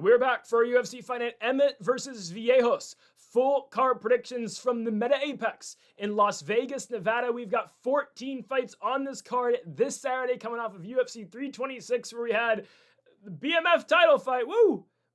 We're back for UFC Fight Night Emmett versus Vallejos. Full card predictions from the Meta Apex in Las Vegas, Nevada. We've got 14 fights on this card this Saturday, coming off of UFC 326, where we had the BMF title fight,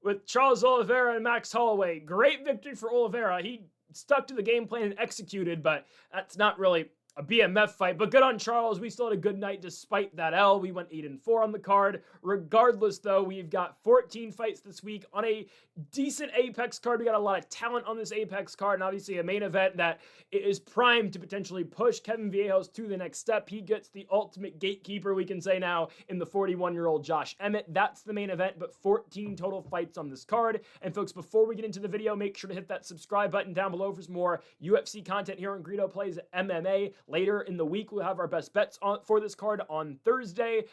with Charles Oliveira and Max Holloway. Great victory for Oliveira. He stuck to the game plan and executed, but that's not really a BMF fight, but good on Charles. We still had a good night despite that L. We went 8-4 on the card. Regardless, though, we've got 14 fights this week on a decent Apex card. We got a lot of talent on this Apex card, and obviously a main event that is primed to potentially push Kevin Vallejos to the next step. He gets the ultimate gatekeeper, we can say now, in the 41-year-old Josh Emmett. That's the main event, but 14 total fights on this card. And folks, before we get into the video, make sure to hit that subscribe button down below for some more UFC content here on Greedo Plays MMA. Later in the week, we'll have our best bets for this card on Thursday.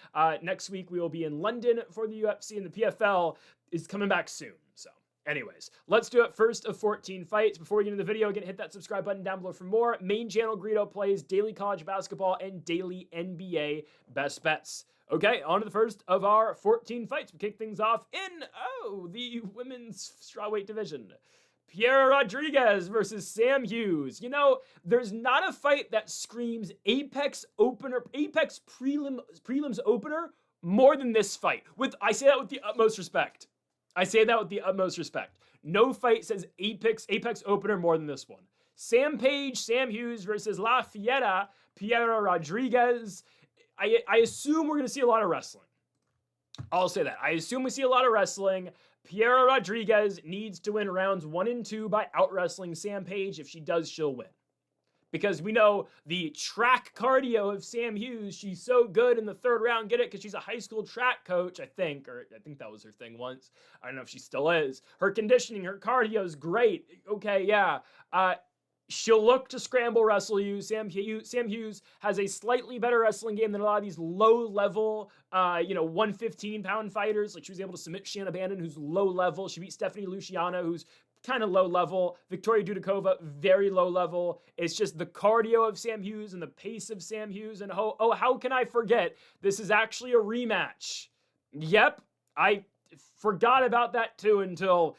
Next week, we will be in London for the UFC, and the PFL is coming back soon. So anyways, let's do it. First of 14 fights. Before we get into the video, again, hit that subscribe button down below for more. Main channel Greedo Plays daily college basketball and daily NBA best bets. Okay, on to the first of our 14 fights. We kick things off in, the women's strawweight division. Piera Rodriguez versus Sam Hughes. You know, there's not a fight that screams Apex prelims opener more than this fight. I say that with the utmost respect. No fight says Apex opener more than this one. Sam Hughes versus La Fiera, Piera Rodriguez. I assume we're going to see a lot of wrestling. I'll say that. I assume we see a lot of wrestling. Piera Rodriguez needs to win rounds 1 and 2 by out-wrestling Sam Page. If she does, she'll win. Because we know the track cardio of Sam Hughes, she's so good in the third round. Get it? Because she's a high school track coach, I think that was her thing once. I don't know if she still is. Her conditioning, her cardio is great. Okay, yeah. She'll look to scramble wrestle you. Sam Hughes has a slightly better wrestling game than a lot of these low-level, 115-pound fighters. Like, she was able to submit Shanna Bannon, who's low-level. She beat Stephanie Luciano, who's kind of low-level. Victoria Dudakova, very low-level. It's just the cardio of Sam Hughes and the pace of Sam Hughes. And how can I forget? This is actually a rematch. Yep, I forgot about that, too, until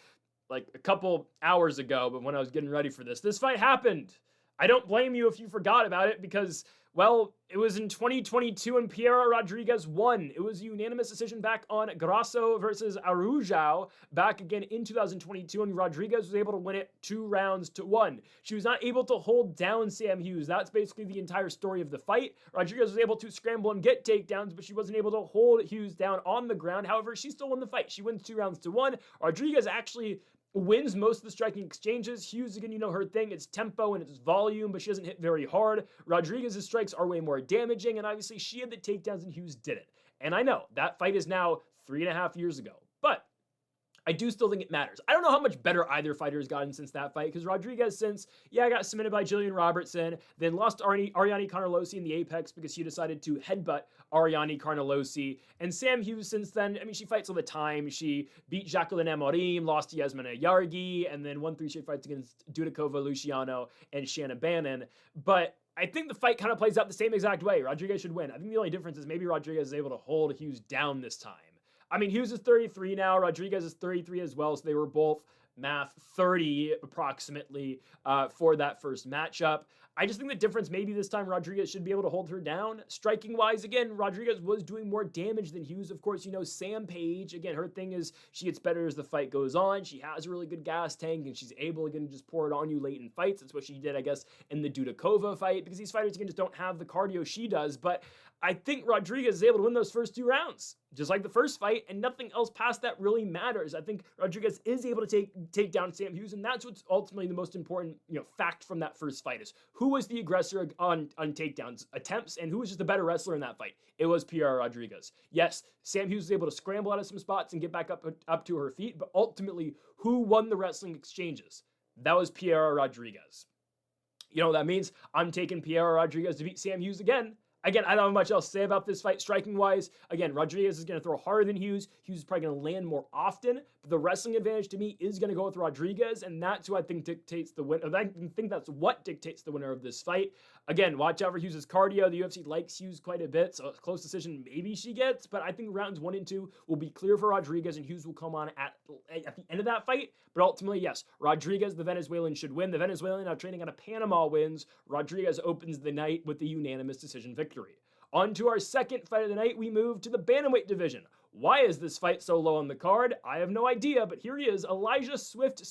like a couple hours ago, but when I was getting ready for this fight happened. I don't blame you if you forgot about it because, well, it was in 2022 and Piera Rodriguez won. It was a unanimous decision back on Grasso versus Arujau back again in 2022, and Rodriguez was able to win it 2-1. She was not able to hold down Sam Hughes. That's basically the entire story of the fight. Rodriguez was able to scramble and get takedowns, but she wasn't able to hold Hughes down on the ground. However, she still won the fight. She wins 2-1. Rodriguez actually wins most of the striking exchanges. Hughes, again, you know her thing. It's tempo and it's volume, but she doesn't hit very hard. Rodriguez's strikes are way more damaging, and obviously she had the takedowns and Hughes didn't. And I know that fight is now 3.5 years ago, but I do still think it matters. I don't know how much better either fighter has gotten since that fight, because Rodriguez got submitted by Jillian Robertson, then lost Ariane Carnelossi in the Apex because she decided to headbutt Ariane Carnelossi. And Sam Hughes since then, I mean, she fights all the time. She beat Jacqueline Amorim, lost to Yasmina Yargi, and then won 3 straight fights against Dudakova, Luciano, and Shanna Bannon. But I think the fight kind of plays out the same exact way. Rodriguez should win. I think the only difference is maybe Rodriguez is able to hold Hughes down this time. I mean, Hughes is 33 now. Rodriguez is 33 as well, so they were both math 30 approximately for that first matchup. I just think the difference maybe this time Rodriguez should be able to hold her down. Striking wise, again, Rodriguez was doing more damage than Hughes. Of course, you know, Sam Page, again, her thing is she gets better as the fight goes on. She has a really good gas tank and she's able, again, to just pour it on you late in fights. That's what she did, I guess, in the Dudakova fight, because these fighters, again, just don't have the cardio she does. But I think Rodriguez is able to win those first 2 rounds, just like the first fight, and nothing else past that really matters. I think Rodriguez is able to take down Sam Hughes, and that's what's ultimately the most important, fact from that first fight is who was the aggressor on takedowns attempts, and who was just the better wrestler in that fight. It was Piera Rodriguez. Yes, Sam Hughes was able to scramble out of some spots and get back up to her feet, but ultimately, who won the wrestling exchanges? That was Piera Rodriguez. You know what that means? I'm taking Piera Rodriguez to beat Sam Hughes again. Again, I don't have much else to say about this fight striking-wise. Again, Rodriguez is going to throw harder than Hughes. Hughes is probably going to land more often. But the wrestling advantage to me is going to go with Rodriguez, and that's who I think dictates the win. I think that's what dictates the winner of this fight. Again, watch out for Hughes' cardio. The UFC likes Hughes quite a bit, so a close decision maybe she gets. But I think rounds 1 and 2 will be clear for Rodriguez, and Hughes will come on at the end of that fight. But ultimately, yes, Rodriguez, the Venezuelan, should win. The Venezuelan now training out of Panama wins. Rodriguez opens the night with the unanimous decision victory. On to our second fight of the night, we move to the bantamweight division. Why is this fight so low on the card? I have no idea, but here he is, Elijah Swift.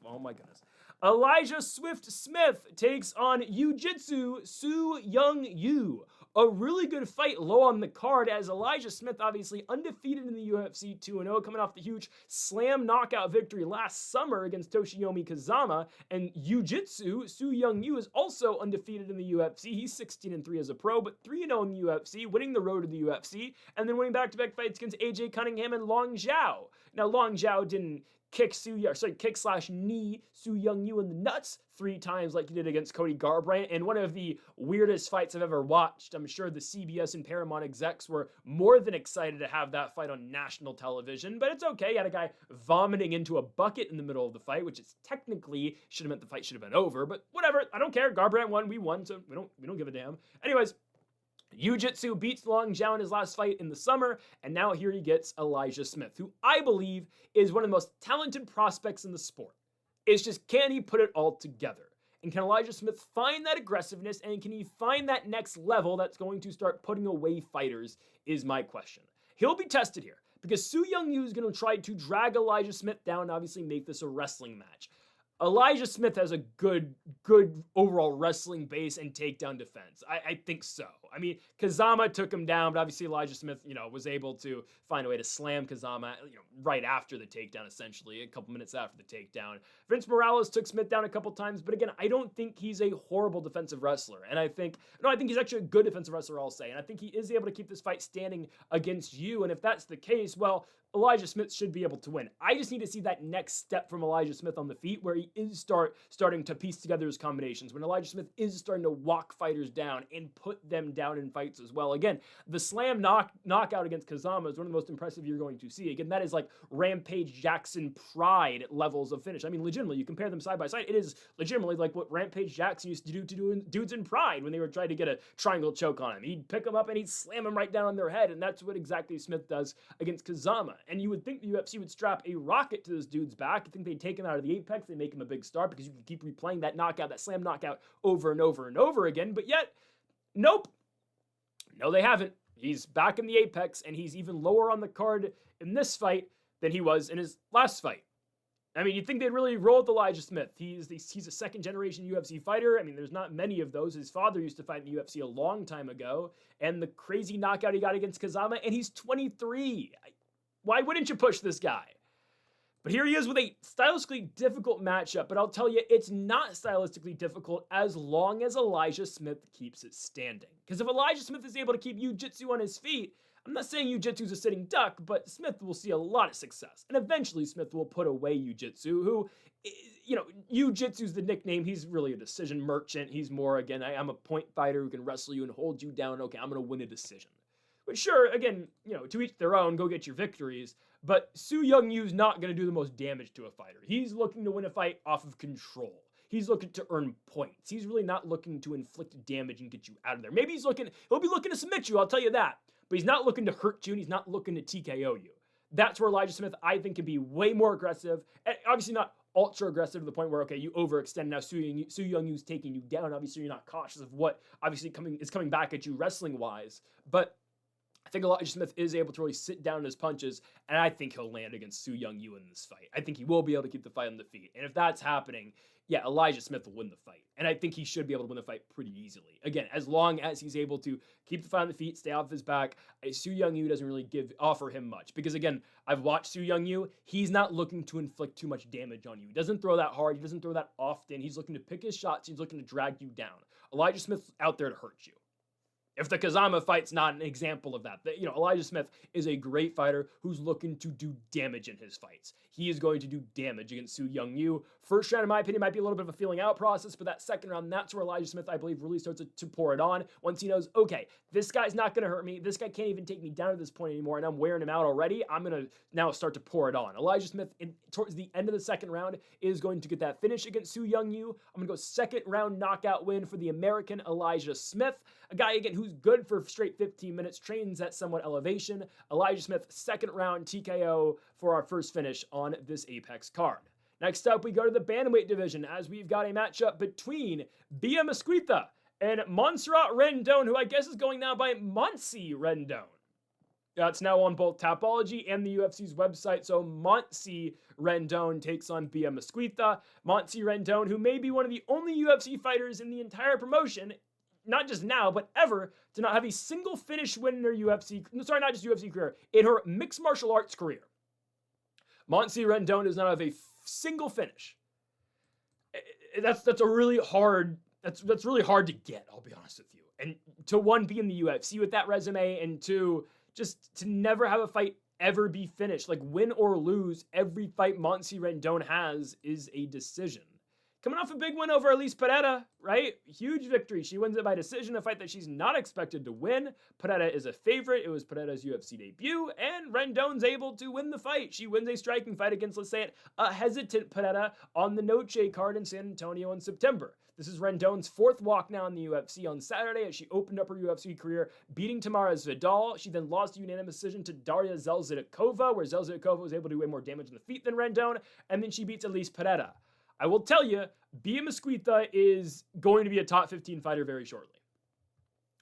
Oh my goodness. Elijah Swift-Smith takes on Jiu-Jitsu Su Young Yu. A really good fight low on the card, as Elijah Smith obviously undefeated in the UFC 2-0, coming off the huge slam knockout victory last summer against Toshiyomi Kazama. And Jiu-Jitsu Su Young Yu is also undefeated in the UFC. He's 16-3 as a pro, but 3-0 in the UFC, winning the road to the UFC, and then winning back-to-back fights against AJ Cunningham and Long Zhao. Now, Long Zhao didn't kick/knee Su Young Yu in the nuts 3 times like he did against Cody Garbrandt, and one of the weirdest fights I've ever watched. I'm sure the CBS and Paramount execs were more than excited to have that fight on national television, but it's okay. You had a guy vomiting into a bucket in the middle of the fight, which is technically should have meant the fight should have been over, but whatever. I don't care. Garbrandt won, we won, so we don't give a damn. Anyways, Jiu-Jitsu beats Long Zhao in his last fight in the summer, and now here he gets Elijah Smith, who I believe is one of the most talented prospects in the sport. It's just, can he put it all together? And can Elijah Smith find that aggressiveness, and can he find that next level that's going to start putting away fighters, is my question. He'll be tested here, because Su Young Yu is going to try to drag Elijah Smith down and obviously make this a wrestling match. Elijah Smith has a good overall wrestling base and takedown defense. I think so. I mean, Kazama took him down, but obviously Elijah Smith, was able to find a way to slam Kazama, right after the takedown, essentially, a couple minutes after the takedown. Vince Morales took Smith down a couple times, but again, I don't think he's a horrible defensive wrestler. And I think he's actually a good defensive wrestler, I'll say. And I think he is able to keep this fight standing against you. And if that's the case, well, Elijah Smith should be able to win. I just need to see that next step from Elijah Smith on the feet, where he is starting to piece together his combinations, when Elijah Smith is starting to walk fighters down and put them down in fights as well. Again, the slam knockout against Kazama is one of the most impressive you're going to see. Again, that is like Rampage Jackson Pride levels of finish. I mean, legitimately, you compare them side by side, it is legitimately like what Rampage Jackson used to do in dudes in Pride when they were trying to get a triangle choke on him. He'd pick them up and he'd slam them right down on their head, and that's what exactly Smith does against Kazama. And you would think the UFC would strap a rocket to this dude's back. You think they'd take him out of the apex, they make him a big star, because you can keep replaying that knockout, that slam knockout over and over and over again. But yet, nope. No, they haven't. He's back in the apex, and he's even lower on the card in this fight than he was in his last fight. I mean, you'd think they'd really roll with Elijah Smith. He's a second-generation UFC fighter. I mean, there's not many of those. His father used to fight in the UFC a long time ago, and the crazy knockout he got against Kazama, and he's 23. Why wouldn't you push this guy? But here he is with a stylistically difficult matchup, but I'll tell you, it's not stylistically difficult as long as Elijah Smith keeps it standing. Because if Elijah Smith is able to keep Jiu-Jitsu on his feet, I'm not saying Jiu-Jitsu's a sitting duck, but Smith will see a lot of success. And eventually Smith will put away Jiu-Jitsu, who, Jiu-Jitsu's the nickname. He's really a decision merchant. He's more, again, I'm a point fighter who can wrestle you and hold you down. Okay, I'm going to win a decision. But sure, again, to each their own, go get your victories. But Su Young Yu's not going to do the most damage to a fighter. He's looking to win a fight off of control. He's looking to earn points. He's really not looking to inflict damage and get you out of there. Maybe he'll be looking to submit you, I'll tell you that. But he's not looking to hurt you, and he's not looking to TKO you. That's where Elijah Smith, I think, can be way more aggressive. And obviously not ultra aggressive to the point where, okay, you overextend. Now Su Young Yu's taking you down. Obviously, you're not cautious of what obviously is coming back at you wrestling-wise. But I think Elijah Smith is able to really sit down his punches, and I think he'll land against Su Young Yu in this fight. I think he will be able to keep the fight on the feet. And if that's happening, yeah, Elijah Smith will win the fight. And I think he should be able to win the fight pretty easily. Again, as long as he's able to keep the fight on the feet, stay off his back, Su Young Yu doesn't really offer him much. Because again, I've watched Su Young Yu. He's not looking to inflict too much damage on you. He doesn't throw that hard. He doesn't throw that often. He's looking to pick his shots. He's looking to drag you down. Elijah Smith's out there to hurt you. If the Kazama fight's not an example of that, Elijah Smith is a great fighter who's looking to do damage in his fights. He is going to do damage against Su Young-yu. First round, in my opinion, might be a little bit of a feeling out process, but that second round, that's where Elijah Smith, I believe, really starts to pour it on. Once he knows, okay, this guy's not going to hurt me. This guy can't even take me down to this point anymore, and I'm wearing him out already. I'm going to now start to pour it on. Elijah Smith, towards the end of the second round, is going to get that finish against Su Young-yu. I'm going to go second round knockout win for the American Elijah Smith, a guy, again, who's good for straight 15 minutes, trains at somewhat elevation. Elijah Smith, second round TKO for our first finish on this Apex card. Next up, we go to the bantamweight division, as we've got a matchup between Bia Mesquita and Montserrat Rendon, who I guess is going now by Montse Rendon. That's now on both Tapology and the UFC's website, so Montse Rendon takes on Bia Mesquita. Montse Rendon, who may be one of the only UFC fighters in the entire promotion, not just now, but ever, to not have a single finish win in her not just UFC career, in her mixed martial arts career. Montse Rendon does not have a single finish. That's a really hard, that's really hard to get, I'll be honest with you. And to one, be in the UFC with that resume, and two, just to never have a fight ever be finished. Like, win or lose, every fight Montse Rendon has is a decision. Coming off a big win over Elise Pereira, right? Huge victory. She wins it by decision, a fight that she's not expected to win. Pereira is a favorite. It was Pereira's UFC debut, and Rendon's able to win the fight. She wins a striking fight against, let's say it, a hesitant Pereira on the Noche card in San Antonio in September. This is Rendon's fourth walk now in the UFC on Saturday, as she opened up her UFC career beating Tamara Vidal. She then lost a unanimous decision to Daria Zelzidakova, where Zelzidakova was able to do way more damage on the feet than Rendon, and then she beats Elise Pereira. I will tell you, Bia Mesquita is going to be a top 15 fighter very shortly.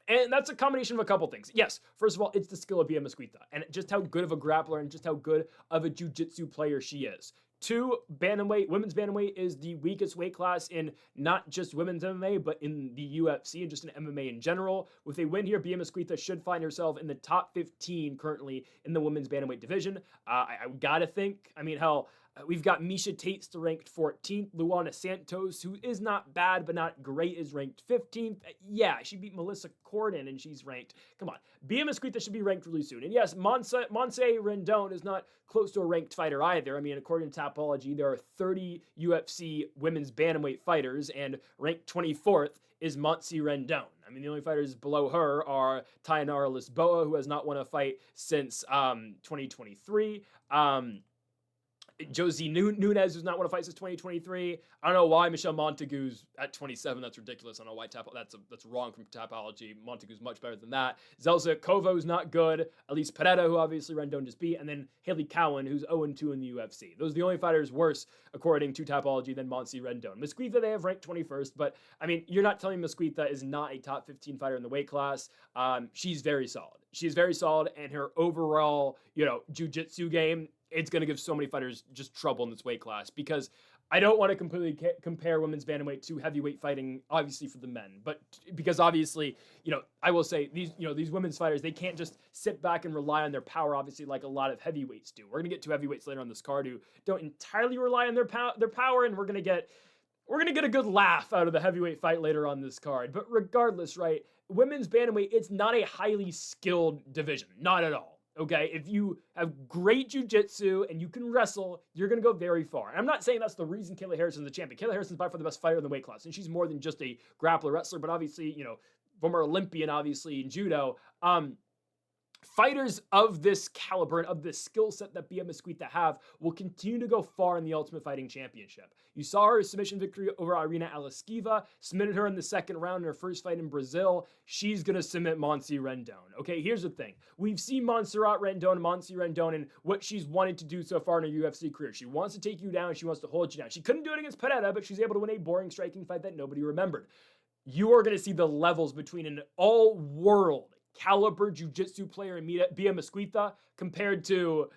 And that's a combination of a couple things. Yes, first of all, it's the skill of Bia Mesquita and just how good of a grappler and just how good of a jiu-jitsu player she is. Two, bantamweight, women's bantamweight is the weakest weight class in not just women's MMA, but in the UFC and just in MMA in general. With a win here, Bia Mesquita should find herself in the top 15 currently in the women's bantamweight division. I gotta think, hell, we've got Miesha Tate still ranked 14th. Luana Santos, who is not bad but not great, is ranked 15th. Yeah, she beat Melissa Corden and she's ranked. Come on. Bia Mesquita should be ranked really soon. And yes, Montse Rendon is not close to a ranked fighter either. According to Tapology, there are 30 UFC women's bantamweight fighters, and ranked 24th is Montse Rendon. The only fighters below her are Tainara Lisboa, who has not won a fight since 2023. Josie Nunez, who's not won a fight since 2023. I don't know why Michelle Montague's at 27. That's ridiculous. I don't know why that's wrong from Tapology. Montague's much better than that. Zelzidakova, who's not good. Elise Pereira, who obviously Rendon just beat. And then Haley Cowan, who's 0-2 in the UFC. Those are the only fighters worse, according to Tapology, than Montse Rendon. Mesquita, they have ranked 21st. But, you're not telling me Mesquita is not a top 15 fighter in the weight class. She's very solid. She's very solid. And her overall, jiu-jitsu game, it's going to give so many fighters just trouble in this weight class, because I don't want to completely compare women's bantamweight to heavyweight fighting, obviously, for the men. But because obviously, I will say these women's fighters, they can't just sit back and rely on their power, obviously, like a lot of heavyweights do. We're going to get to heavyweights later on this card who don't entirely rely on their power, and we're going to get a good laugh out of the heavyweight fight later on this card. But regardless, right, women's bantamweight, it's not a highly skilled division. Not at all. Okay, if you have great jiu-jitsu and you can wrestle, you're going to go very far. And I'm not saying that's the reason Kayla Harrison's the champion. Kayla Harrison's by far the best fighter in the weight class, and she's more than just a grappler wrestler, but obviously, former Olympian, obviously, in judo. Fighters of this caliber and of this skill set that Bia Mesquita have will continue to go far in the Ultimate Fighting Championship. You saw her submission victory over Irina Aleskiva, submitted her in the second round in her first fight in Brazil. She's going to submit Montse Rendon. Okay, here's the thing. We've seen Montserrat Rendon, and what she's wanted to do so far in her UFC career. She wants to take you down. She wants to hold you down. She couldn't do it against Pereira, but she's able to win a boring striking fight that nobody remembered. You are going to see the levels between an all-world caliber jiu-jitsu player in Bia Mesquita compared to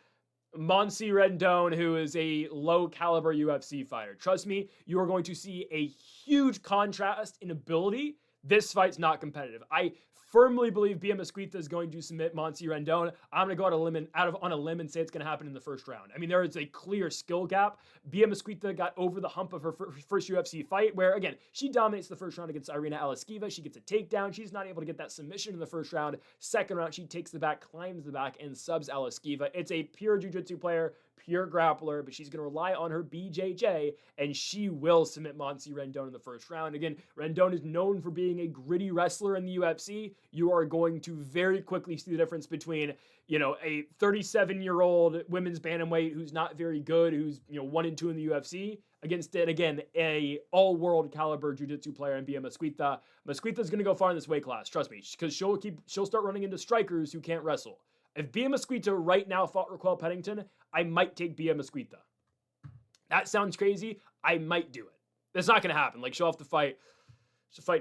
Montse Rendon, who is a low-caliber UFC fighter. Trust me, you are going to see a huge contrast in ability. This fight's not competitive. I firmly believe Bia Mesquita is going to submit Monsi Rendon. I'm going to go on a limb and say it's going to happen in the first round. I mean, there is a clear skill gap. Bia Mesquita got over the hump of her first UFC fight where, again, she dominates the first round against Irina Aleskiva. She gets a takedown. She's not able to get that submission in the first round. Second round, she takes the back, climbs the back, and subs Aleskiva. It's a pure jiu-jitsu player, pure grappler, but she's going to rely on her BJJ, and she will submit Monsi Rendon in the first round. Again, Rendon is known for being a gritty wrestler in the UFC. You are going to very quickly see the difference between, a 37-year-old women's bantamweight who's not very good, who's, 1-2 in the UFC, against it, again, a all-world caliber jiu-jitsu player in Bia Mesquita. Mesquita's going to go far in this weight class, trust me, because she'll start running into strikers who can't wrestle. If Bia Mesquita right now fought Raquel Pennington, I might take Bia Mesquita. That sounds crazy. I might do it. That's not going to happen. Like, she'll have to fight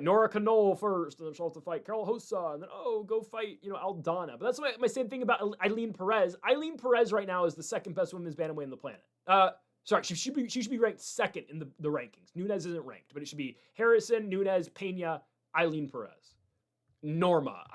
Nora Canole first, and then she'll have to fight Carol Hossa, and then, go fight, Aldana. But that's my same thing about Eileen Perez. Eileen Perez right now is the second best women's bantamweight on the planet. Sorry, she should be ranked second in the rankings. Nunes isn't ranked, but it should be Harrison, Nunes, Pena, Eileen Perez. Norma.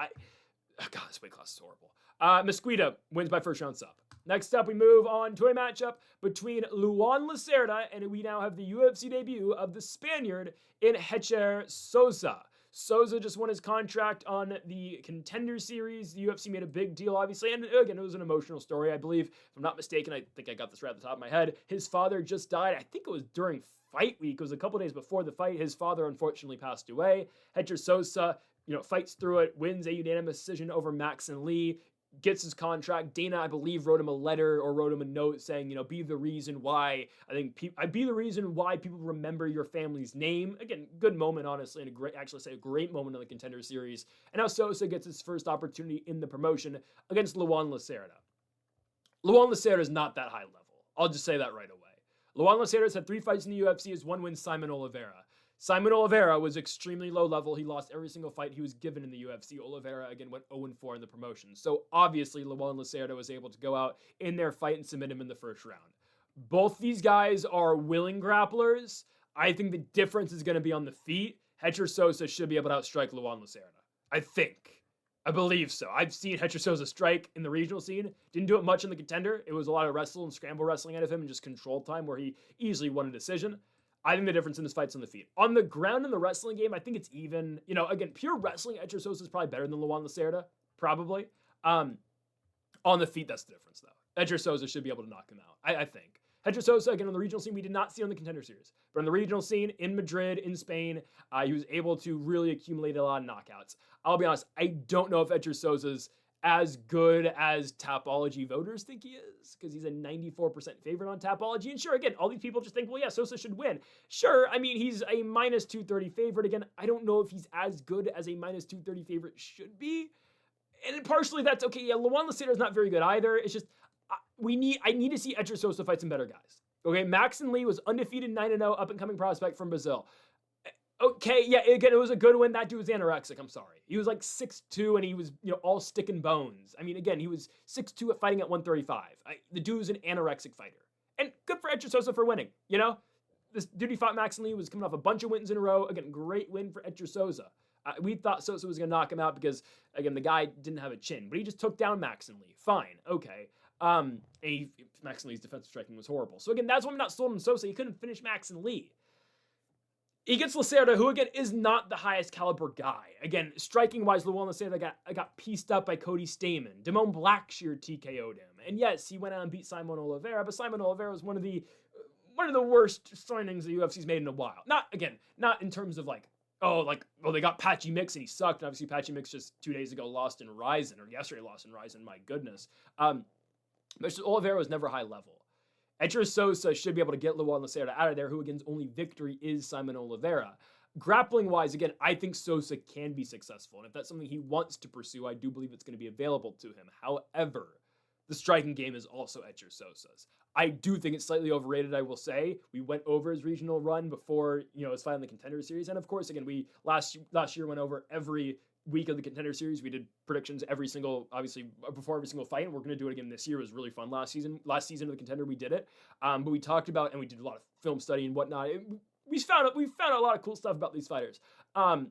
God, this weight class is horrible. Mesquita wins by first round sub. Next up, we move on to a matchup between Luan Lacerda, and we now have the UFC debut of the Spaniard in Hecher Sosa. Sousa just won his contract on the Contender Series. The UFC made a big deal, obviously, and again, it was an emotional story. I believe, if I'm not mistaken, I think I got this right at the top of my head. His father just died. I think it was during fight week. It was a couple days before the fight. His father unfortunately passed away. Hecher Sosa, fights through it, wins a unanimous decision over Max and Lee, gets his contract. Dana, I believe, wrote him a letter or wrote him a note saying, be the reason why, I'd be the reason why people remember your family's name. Again, good moment, honestly, and a great moment in the Contender Series. And now Sosa gets his first opportunity in the promotion against Luan Lacerda. Luan Lacerda is not that high level. I'll just say that right away. Luan Lacerda has had 3 fights in the UFC, has 1 win, Simon Oliveira. Simon Oliveira was extremely low level. He lost every single fight he was given in the UFC. Oliveira, again, went 0-4 in the promotion. So obviously, Luan Lacerda was able to go out in their fight and submit him in the first round. Both these guys are willing grapplers. I think the difference is going to be on the feet. Hecher Sosa should be able to outstrike Luan Lacerda. I believe so. I've seen Hecher Sosa strike in the regional scene. Didn't do it much in the Contender. It was a lot of wrestle and scramble wrestling out of him and just control time where he easily won a decision. I think the difference in this fight's on the feet. On the ground in the wrestling game, I think it's even. Again, pure wrestling, Hecher Sosa is probably better than Luan Lacerda, probably. On the feet, that's the difference, though. Hecher Sosa should be able to knock him out, I think. Hecher Sosa, again, on the regional scene, we did not see on the Contender Series. But on the regional scene, in Madrid, in Spain, he was able to really accumulate a lot of knockouts. I'll be honest, I don't know if Hecher Sosa's as good as Tapology voters think he is, because he's a 94% favorite on Tapology. And sure, again, all these people just think, well, yeah, Sosa should win. Sure, I mean, he's a minus 230 favorite. Again, I don't know if he's as good as a minus 230 favorite should be. And partially that's okay. Yeah, Luan Lacerda is not very good either. It's just, I need to see Hecher Sosa fight some better guys. Okay, Max and Lee was undefeated 9-0, up-and-coming prospect from Brazil. Okay, yeah, again, it was a good win. That dude was anorexic, I'm sorry. He was like 6'2", and he was, all stick and bones. I mean, again, he was 6'2" at fighting at 135. The dude was an anorexic fighter. And good for Hecher Sosa for winning, This dude he fought Max and Lee was coming off a bunch of wins in a row. Again, great win for Hecher Sosa. We thought Sosa was going to knock him out because, again, the guy didn't have a chin. But he just took down Max and Lee. Fine, okay. Max and Lee's defensive striking was horrible. So, again, that's why I'm not sold on Sosa. He couldn't finish Max and Lee. He gets Lacerda, who, again, is not the highest caliber guy. Again, striking-wise, Luan Lacerda got pieced up by Cody Stamen. Damone Blackshear TKO'd him. And yes, he went out and beat Simon Oliveira, but Simon Oliveira was one of the worst signings the UFC's made in a while. Not in terms of they got Patchy Mix and he sucked. And obviously, Patchy Mix just 2 days ago lost in Ryzen, or yesterday lost in Ryzen, my goodness. But Oliveira was never high level. Hecher Sosa should be able to get Luan Lacerda out of there, who, again's only victory is Simon Oliveira. Grappling-wise, again, I think Sosa can be successful, and if that's something he wants to pursue, I do believe it's going to be available to him. However, the striking game is also Hecher Sosa's. I do think it's slightly overrated, I will say. We went over his regional run before, his fight in the Contender Series, and of course, again, we last year went over every week of the Contender Series. We did predictions before every single fight, and we're going to do it again this year. It was really fun last season of the Contender. We did it, but we talked about, and we did a lot of film study and whatnot. We found out a lot of cool stuff about these fighters. Hecher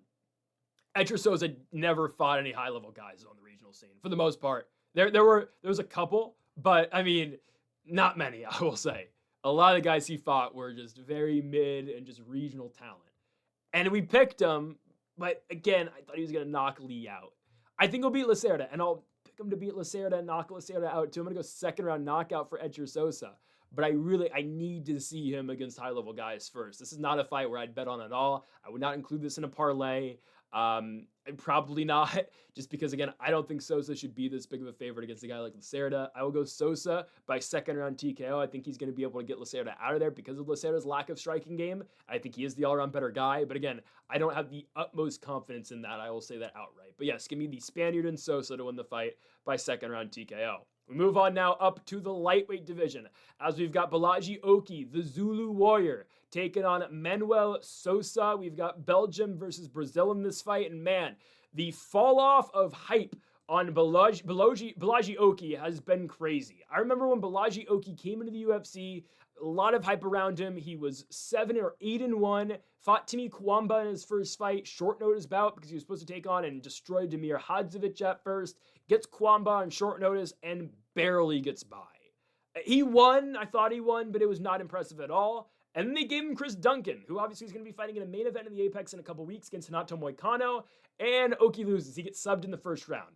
Edger Sousa never fought any high-level guys on the regional scene, for the most part. There was a couple, but, I mean, not many, I will say. A lot of the guys he fought were just very mid and just regional talent. And we picked him, but, again, I thought he was going to knock Lee out. I think he'll beat Lacerda, and I'll pick him to beat Lacerda and knock Lacerda out, too. I'm going to go second-round knockout for Edger Sousa. But I need to see him against high-level guys first. This is not a fight where I'd bet on at all. I would not include this in a parlay. Probably not, just because, again, I don't think Sousa should be this big of a favorite against a guy like Lacerda. I will go Sousa by second-round TKO. I think he's going to be able to get Lacerda out of there because of Lacerda's lack of striking game. I think he is the all-around better guy. But, again, I don't have the utmost confidence in that. I will say that outright. But, yes, give me the Spaniard and Sousa to win the fight by second-round TKO. We move on now up to the lightweight division, as we've got Balaji Oki, the Zulu Warrior, taking on Manuel Sosa. We've got Belgium versus Brazil in this fight, and man, the fall off of hype on Balaji Oki has been crazy. I remember when Balaji Oki came into the UFC, a lot of hype around him. He was 7 or 8-1, fought Timmy Kwamba in his first fight, short notice bout because he was supposed to take on and destroy Damir Hadzovic at first, gets Kwamba on short notice and barely gets by. He won, I thought he won, but it was not impressive at all. And then they gave him Chris Duncan, who obviously is going to be fighting in a main event in the Apex in a couple weeks against Hanato Moicano, and Oki loses. He gets subbed in the first round.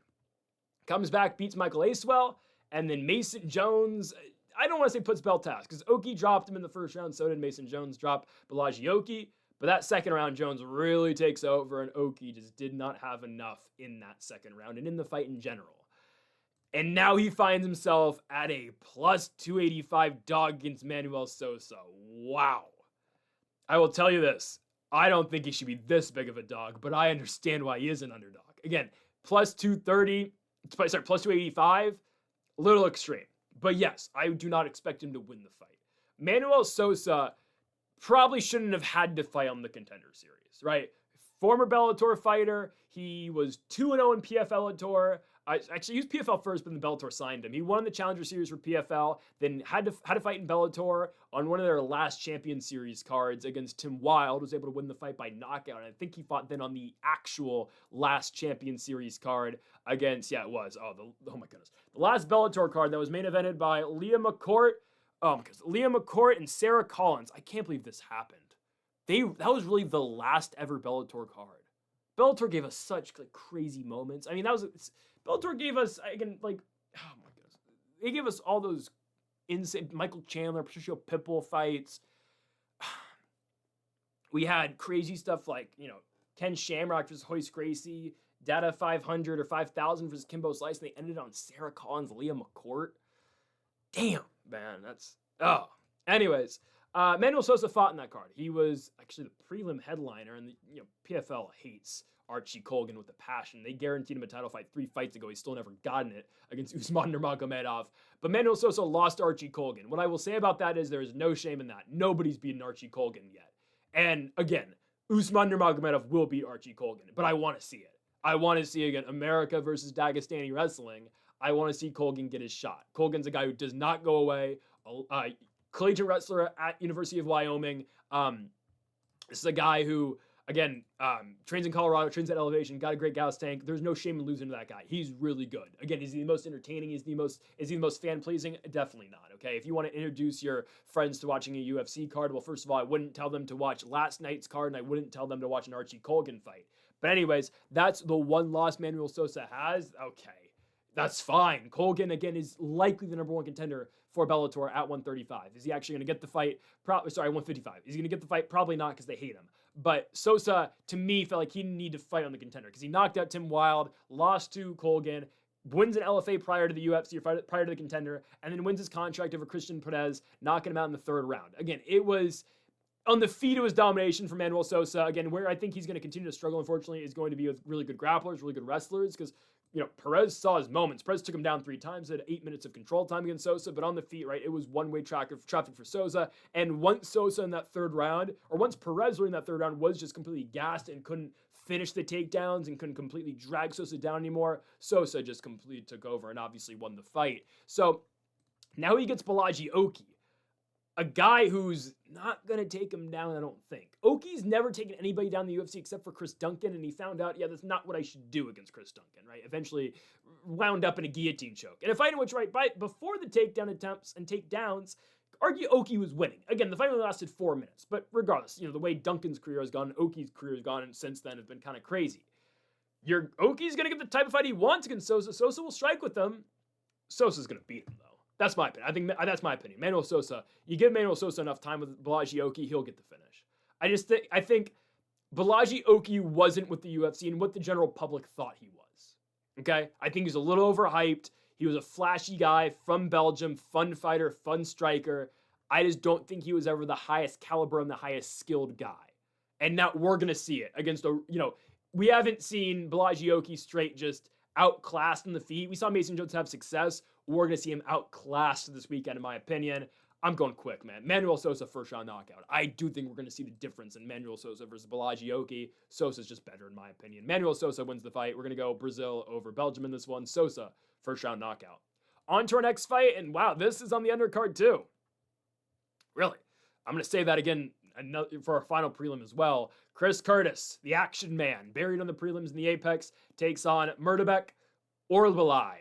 Comes back, beats Michael Acewell, and then Mason Jones, I don't want to say puts belt task, because Oki dropped him in the first round, so did Mason Jones drop Balaji Oki. But that second round, Jones really takes over, and Oki just did not have enough in that second round and in the fight in general. And now he finds himself at a plus 285 dog against Manuel Sosa. Wow. I will tell you this. I don't think he should be this big of a dog, but I understand why he is an underdog. Again, plus 230, plus 285, a little extreme. But yes, I do not expect him to win the fight. Manuel Sosa probably shouldn't have had to fight on the Contender Series, right? Former Bellator fighter. He was 2-0 in PFL Bellator. Actually, he was PFL first, but then Bellator signed him. He won the Challenger Series for PFL, then had to fight in Bellator on one of their last Champion Series cards against Tim Wilde, was able to win the fight by knockout. And I think he fought then on the actual last Champion Series card against, oh my goodness. The last Bellator card that was main evented by Leah McCourt. Leah McCourt and Sarah Collins. I can't believe this happened. That was really the last ever Bellator card. Bellator gave us such crazy moments. I mean, Bellator gave us, oh my goodness. They gave us all those insane Michael Chandler, Patricio Pitbull fights. We had crazy stuff like, Ken Shamrock versus Hoist Gracie, Data 500 or 5,000 versus Kimbo Slice, and they ended on Sarah Collins, Leah McCourt. Damn, man, Anyways, Manuel Sosa fought in that card. He was actually the prelim headliner, and PFL hates Archie Colgan with a passion. They guaranteed him a title fight 3 fights ago. He's still never gotten it against Usman Nurmagomedov. But Manuel Sosa lost to Archie Colgan. What I will say about that is there is no shame in that. Nobody's beaten Archie Colgan yet. And again, Usman Nurmagomedov will beat Archie Colgan, but I want to see it. I want to see, again, America versus Dagestani wrestling. I want to see Colgan get his shot. Colgan's a guy who does not go away. Collegiate wrestler at University of Wyoming. This is a guy who, again, trains in Colorado, trains at Elevation, got a great gas tank. There's no shame in losing to that guy. He's really good. Again, is he the most entertaining? Is he the most fan-pleasing? Definitely not, okay? If you want to introduce your friends to watching a UFC card, well, first of all, I wouldn't tell them to watch last night's card, and I wouldn't tell them to watch an Archie Colgan fight. But anyways, that's the one loss Manuel Sosa has. Okay, that's fine. Colgan, again, is likely the number 1 contender for Bellator at 135. Is he actually going to get the fight? 155. Is he going to get the fight? Probably not, because they hate him. But Sosa, to me, felt like he didn't need to fight on the contender because he knocked out Tim Wilde, lost to Colgan, wins an LFA prior to the UFC or prior to the contender, and then wins his contract over Christian Perez, knocking him out in the 3rd round. Again, it was on the feet, it was domination for Manuel Sosa. Again, where I think he's going to continue to struggle, unfortunately, is going to be with really good grapplers, really good wrestlers, because Perez saw his moments. Perez took him down 3 times, had 8 minutes of control time against Sosa, but on the feet, right, it was one-way traffic for Sosa. And once Sosa in that 3rd round, or once Perez during that 3rd round was just completely gassed and couldn't finish the takedowns and couldn't completely drag Sosa down anymore, Sosa just completely took over and obviously won the fight. So now he gets Balaji Oki, a guy who's not going to take him down, I don't think. Oki's never taken anybody down in the UFC except for Chris Duncan, and he found out, yeah, that's not what I should do against Chris Duncan, right? Eventually wound up in a guillotine choke. In a fight in which, right, before the takedown attempts and takedowns, argue Oki was winning. Again, the fight only lasted 4 minutes, but regardless, the way Duncan's career has gone, Oki's career has gone, and since then has been kind of crazy. Oki's going to get the type of fight he wants against Sosa. Sosa will strike with him. Sosa's going to beat him, though. That's my opinion. I think that's my opinion. Manuel Sosa, you give Manuel Sosa enough time with Balaji Oki, he'll get the finish. I think Balaji Oki wasn't what the UFC and what the general public thought he was. Okay? I think he's a little overhyped. He was a flashy guy from Belgium, fun fighter, fun striker. I just don't think he was ever the highest caliber and the highest skilled guy. And now we're going to see it against we haven't seen Balaji Oki straight just outclassed in the feet. We saw Mason Jones have success. We're going to see him outclassed this weekend, in my opinion. I'm going quick, man. Manuel Sosa, first round knockout. I do think we're going to see the difference in Manuel Sosa versus Balaji Oki. Sosa's just better, in my opinion. Manuel Sosa wins the fight. We're going to go Brazil over Belgium in this one. Sosa, first round knockout. On to our next fight, and wow, this is on the undercard too. Really. I'm going to say that again for our final prelim as well. Chris Curtis, the action man, buried on the prelims in the Apex, takes on Murtabek Orolbai.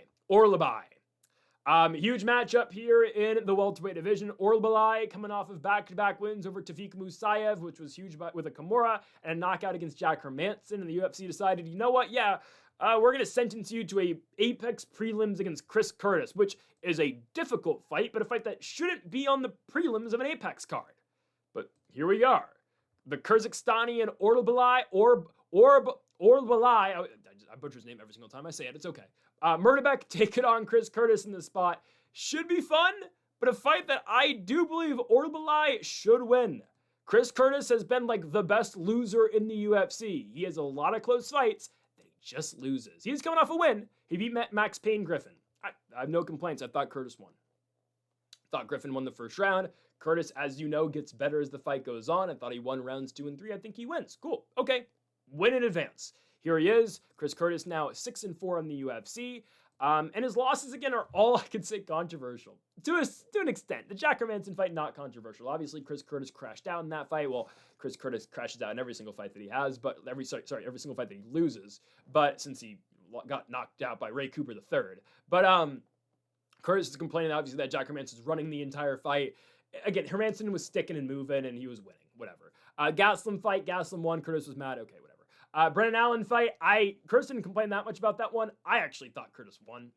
Huge matchup here in the welterweight division. Orolbai coming off of back-to-back wins over Tafik Musayev, which was huge with a Kimura, and a knockout against Jack Hermanson. And the UFC decided, you know what? Yeah, we're going to sentence you to a Apex prelims against Chris Curtis, which is a difficult fight, but a fight that shouldn't be on the prelims of an Apex card. But here we are. The Kyrgyzstani and Orolbai, I butcher his name every single time I say it. It's okay. Murtabek taking on Chris Curtis in this spot. Should be fun, but a fight that I do believe Orolbai should win. Chris Curtis has been like the best loser in the UFC. He has a lot of close fights that he just loses. He's coming off a win. He beat Max Payne Griffin. I have no complaints. I thought Curtis won. Thought Griffin won the first round. Curtis, as you know, gets better as the fight goes on. I thought he won rounds 2 and 3. I think he wins. Cool. Okay. Win in advance. Here he is. Chris Curtis now 6-4 on the UFC. And his losses, again, are all I could say controversial. To an extent. The Jack Hermanson fight, not controversial. Obviously, Chris Curtis crashed out in that fight. Well, Chris Curtis crashes out in every single fight that he has, but every single fight that he loses. But since he got knocked out by Ray Cooper III. But Curtis is complaining, obviously, that Jack Hermanson's running the entire fight. Again, Hermanson was sticking and moving, and he was winning. Whatever. Gaslam fight, Gaslam won. Curtis was mad. Okay, whatever. Brennan Allen fight, Curtis didn't complain that much about that one. I actually thought Curtis won.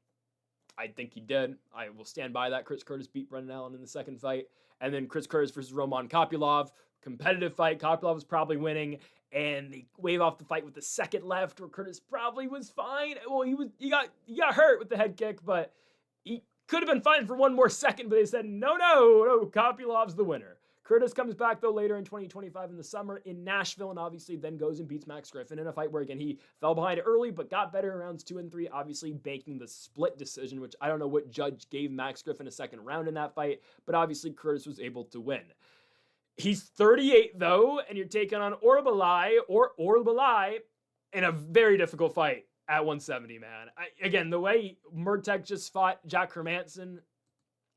I think he did. I will stand by that. Chris Curtis beat Brennan Allen in the second fight. And then Chris Curtis versus Roman Kopylov. Competitive fight. Kopylov was probably winning. And they wave off the fight with the second left where Curtis probably was fine. Well, he got hurt with the head kick, but he could have been fine for one more second. But they said, no, Kopylov's the winner. Curtis comes back, though, later in 2025 in the summer in Nashville, and obviously then goes and beats Max Griffin in a fight where, again, he fell behind early, but got better in rounds 2 and 3, obviously banking the split decision, which I don't know what judge gave Max Griffin a second round in that fight, but obviously Curtis was able to win. He's 38, though, and you're taking on Orolbai in a very difficult fight at 170, man. Again, the way Murtek just fought Jack Hermanson,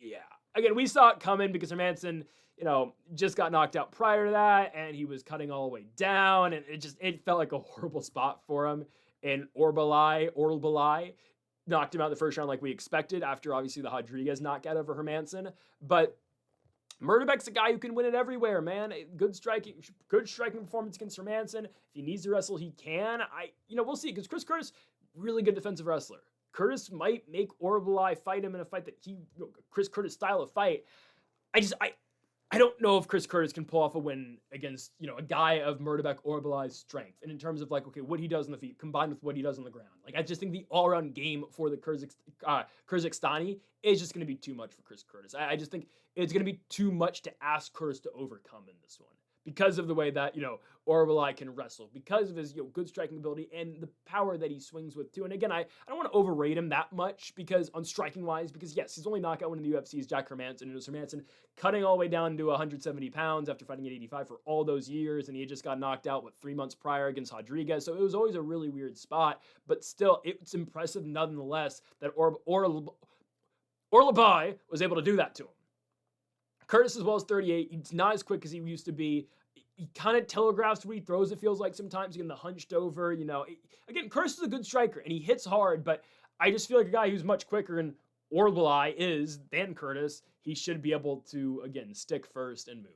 yeah. Again, we saw it coming because Hermanson, just got knocked out prior to that, and he was cutting all the way down, and it felt like a horrible spot for him. And Orolbai knocked him out the first round like we expected after, obviously, the Rodriguez knockout over Hermanson. But Murtabek's a guy who can win it everywhere, man. Good striking performance against Hermanson. If he needs to wrestle, he can. We'll see, because Chris Curtis, really good defensive wrestler. Curtis might make Orolbai fight him in a fight that Chris Curtis style of fight. I don't know if Chris Curtis can pull off a win against, a guy of Murtabek Orolbai's strength. And in terms of what he does on the feet combined with what he does on the ground. I just think the all-around game for the Kyrgyzstani is just going to be too much for Chris Curtis. I just think it's going to be too much to ask Curtis to overcome in this one. Because of the way that, Orolbai can wrestle, because of his good striking ability and the power that he swings with too. And again, I don't want to overrate him that much because on striking wise, because yes, his only knockout win in the UFC is Jack Hermanson, and it was Hermanson cutting all the way down to 170 pounds after fighting at 85 for all those years, and he had just got knocked out 3 months prior against Rodriguez. So it was always a really weird spot, but still, it's impressive nonetheless that Orolbai was able to do that to him. Curtis as well as 38. He's not as quick as he used to be. He kind of telegraphs what he throws, it feels like sometimes. Again, the hunched over, Again, Curtis is a good striker, and he hits hard, but I just feel like a guy who's much quicker, and Orolbai is, than Curtis, he should be able to, again, stick first and move.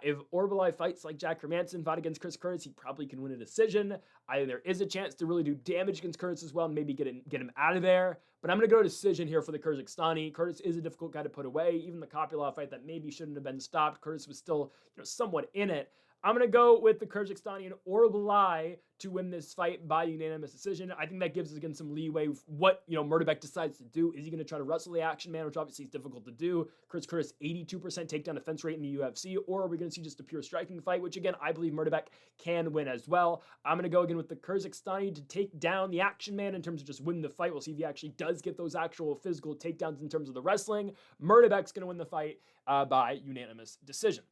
If Orolbai fights like Jack Hermanson fought against Chris Curtis, he probably can win a decision. There is a chance to really do damage against Curtis as well and maybe get him out of there. But I'm going to go decision here for the Kyrgyzstani. Curtis is a difficult guy to put away. Even the Kopylov fight that maybe shouldn't have been stopped, Curtis was still somewhat in it. I'm going to go with the Kyrgyzstani and Orolbai to win this fight by unanimous decision. I think that gives us, again, some leeway with what, Murtabek decides to do. Is he going to try to wrestle the action man, which obviously is difficult to do? Chris Curtis, 82% takedown defense rate in the UFC, or are we going to see just a pure striking fight, which, again, I believe Murtabek can win as well. I'm going to go, again, with the Kyrgyzstani to take down the action man in terms of just win the fight. We'll see if he actually does get those actual physical takedowns in terms of the wrestling. Murtabek's going to win the fight by unanimous decision.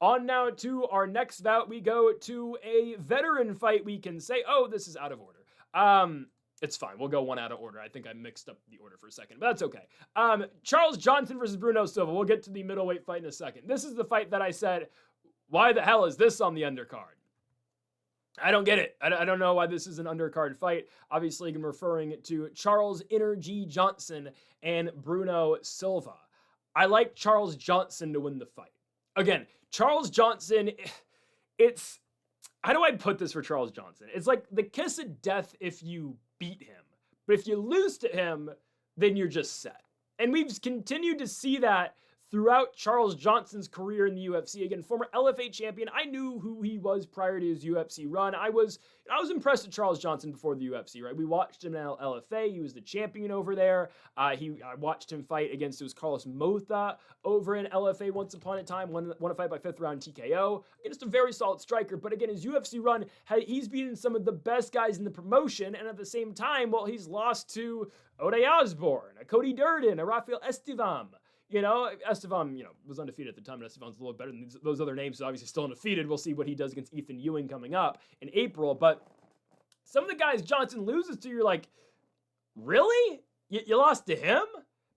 On now to our next bout, we go to a veteran fight. We can say, oh, this is out of order. It's fine. We'll go one out of order. I think I mixed up the order for a second, but that's okay. Charles Johnson versus Bruno Silva. We'll get to the middleweight fight in a second. This is the fight that I said, why the hell is this on the undercard? I don't get it. I don't know why this is an undercard fight. Obviously, I'm referring to Charles Energy Johnson and Bruno Silva. I like Charles Johnson to win the fight. Again, Charles Johnson, how do I put this for Charles Johnson? It's like the kiss of death if you beat him. But if you lose to him, then you're just set. And we've continued to see that throughout Charles Johnson's career in the UFC. Again, former LFA champion. I knew who he was prior to his UFC run. I was impressed with Charles Johnson before the UFC, right? We watched him in LFA. He was the champion over there. I watched him fight against, it was Carlos Mota over in LFA once upon a time. Won a fight by 5th round TKO. Again, just a very solid striker. But again, his UFC run, he's beaten some of the best guys in the promotion. And at the same time, well, he's lost to Ode Osborne, a Cody Durden, a Rafael Estevam. Estevam, was undefeated at the time, and Estevan's a little better than those other names, so obviously still undefeated. We'll see what he does against Ethan Ewing coming up in April, but some of the guys Johnson loses to, you're like, really? You lost to him?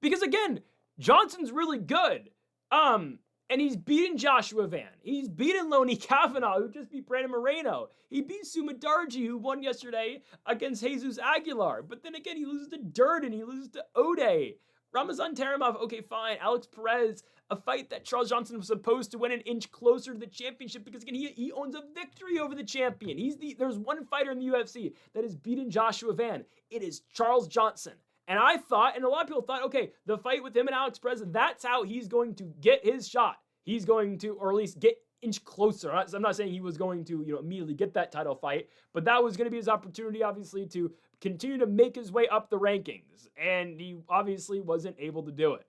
Because again, Johnson's really good. And he's beaten Joshua Van. He's beaten Lonnie Kavanaugh, who just beat Brandon Moreno. He beat Sumadarji, who won yesterday against Jesus Aguilar. But then again, he loses to Durden. He loses to Ode. Ramazan Tarimov, okay, fine. Alex Perez, a fight that Charles Johnson was supposed to win an inch closer to the championship because, again, he owns a victory over the champion. There's one fighter in the UFC that has beaten Joshua Van. It is Charles Johnson. And I thought, and a lot of people thought, okay, the fight with him and Alex Perez, that's how he's going to get his shot. He's going to, or at least get inch closer. I'm not saying he was going to, immediately get that title fight, but that was going to be his opportunity, obviously, to continue to make his way up the rankings. And he obviously wasn't able to do it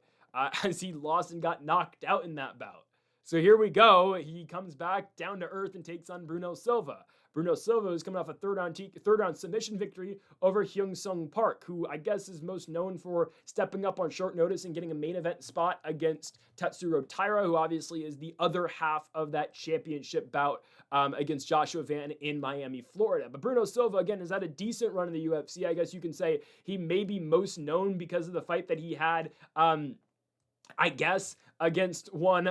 as he lost and got knocked out in that bout. So here we go. He comes back down to earth and takes on Bruno Silva. Bruno Silva is coming off a third round submission victory over Hyung-Sung Park, who I guess is most known for stepping up on short notice and getting a main event spot against Tatsuro Taira, who obviously is the other half of that championship bout against Joshua Van in Miami, Florida. But Bruno Silva, again, has had a decent run in the UFC. I guess you can say he may be most known because of the fight that he had, I guess, against one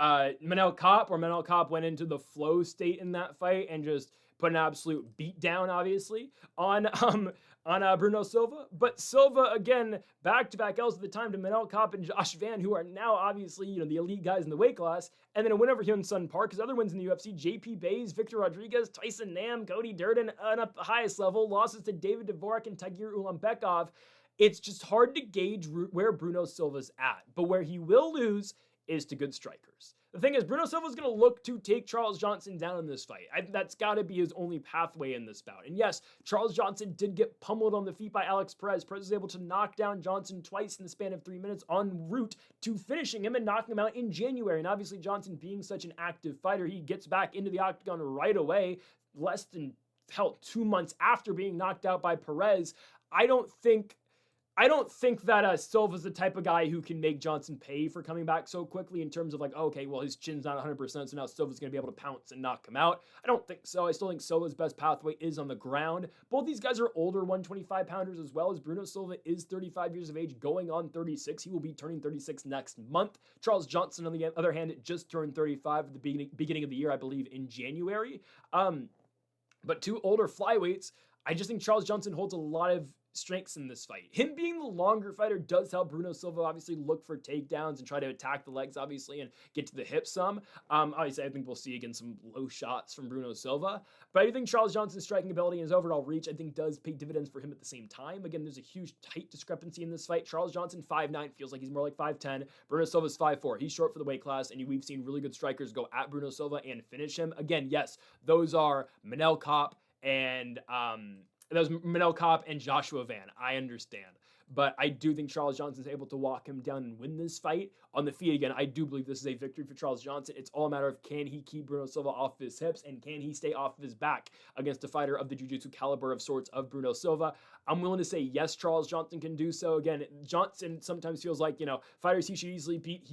Manel Kopp, where Manel Kopp went into the flow state in that fight and just put an absolute beat down, obviously, on Bruno Silva. But Silva, again, back-to-back L's at the time to Manel Kopp and Josh Van, who are now obviously, the elite guys in the weight class. And then a win over Hyun-Sung Park. His other wins in the UFC, JP Bays, Victor Rodriguez, Tyson Nam, Cody Durden, and at the highest level, losses to David Dvorak and Tagir Ulanbekov. It's just hard to gauge where Bruno Silva's at. But where he will lose is to good strikers. The thing is, Bruno Silva's going to look to take Charles Johnson down in this fight. That's got to be his only pathway in this bout. And yes, Charles Johnson did get pummeled on the feet by Alex Perez. Perez was able to knock down Johnson twice in the span of 3 minutes en route to finishing him and knocking him out in January. And obviously, Johnson being such an active fighter, he gets back into the octagon right away, less than, 2 months after being knocked out by Perez. I I don't think that Silva's the type of guy who can make Johnson pay for coming back so quickly in terms of like, okay, well, his chin's not 100%, so now Silva's going to be able to pounce and knock him out. I don't think so. I still think Silva's best pathway is on the ground. Both these guys are older 125-pounders as well, as Bruno Silva is 35 years of age, going on 36. He will be turning 36 next month. Charles Johnson, on the other hand, just turned 35 at the beginning of the year, I believe, in January. But two older flyweights, I just think Charles Johnson holds a lot of strengths in this fight. Him being the longer fighter does help Bruno Silva obviously look for takedowns and try to attack the legs, obviously, and get to the hips some. Obviously, I think we'll see again some low shots from Bruno Silva. But I do think Charles Johnson's striking ability and his overall reach, I think, does pay dividends for him at the same time. Again, there's a huge height discrepancy in this fight. Charles Johnson, 5'9", feels like he's more like 5'10". Bruno Silva's 5'4". He's short for the weight class, and we've seen really good strikers go at Bruno Silva and finish him. Again, yes, those are Manel Kopp and Joshua Van. I understand. But I do think Charles Johnson's able to walk him down and win this fight. On the feet, again, I do believe this is a victory for Charles Johnson. It's all a matter of, can he keep Bruno Silva off his hips, and can he stay off of his back against a fighter of the jiu-jitsu caliber of sorts of Bruno Silva? I'm willing to say yes, Charles Johnson can do so. Again, Johnson sometimes feels like, fighters he should easily beat,